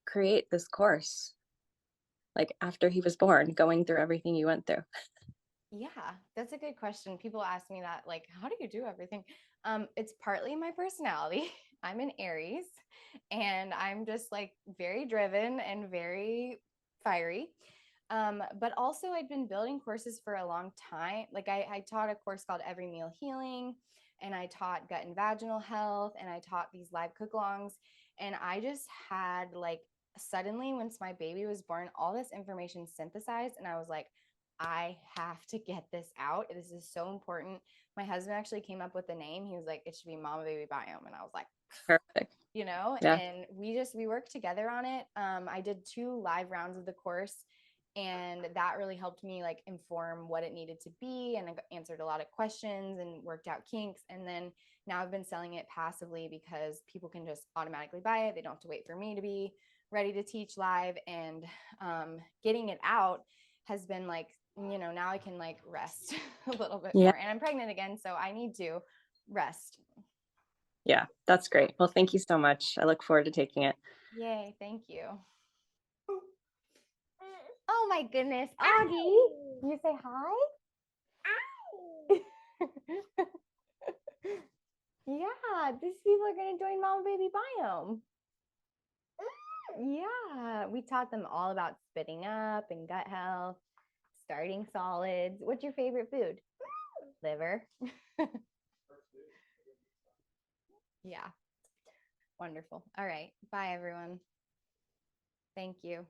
create this course? Like after he was born, going through everything you went through? Yeah, that's a good question. People ask me that, like, how do you do everything? It's partly my personality. I'm an Aries and I'm just like very driven and very fiery. But also I'd been building courses for a long time. Like I taught a course called Every Meal Healing, and I taught gut and vaginal health, and I taught these live cook-alongs. And I just had like suddenly once my baby was born, all this information synthesized, and I was like, I have to get this out. This is so important. My husband actually came up with the name. He was like, it should be Mama Baby Biome. And I was like, Perfect. you know, Yeah. and we worked together on it. I did 2 live rounds of the course, and that really helped me like inform what it needed to be, and I answered a lot of questions and worked out kinks. And then now I've been selling it passively because people can just automatically buy it. They don't have to wait for me to be ready to teach live. And getting it out has been like, you know, now I can like rest a little bit Yeah. more. And I'm pregnant again, so I need to rest. Yeah, that's great. Well, thank you so much. I look forward to taking it. Yay, thank you. Oh my goodness, Augie, can you say hi? Yeah, these people are going to join Mama Baby Biome. Yeah, we taught them all about spitting up and gut health, starting solids. What's your favorite food? Liver. Yeah, wonderful. All right, bye everyone. Thank you.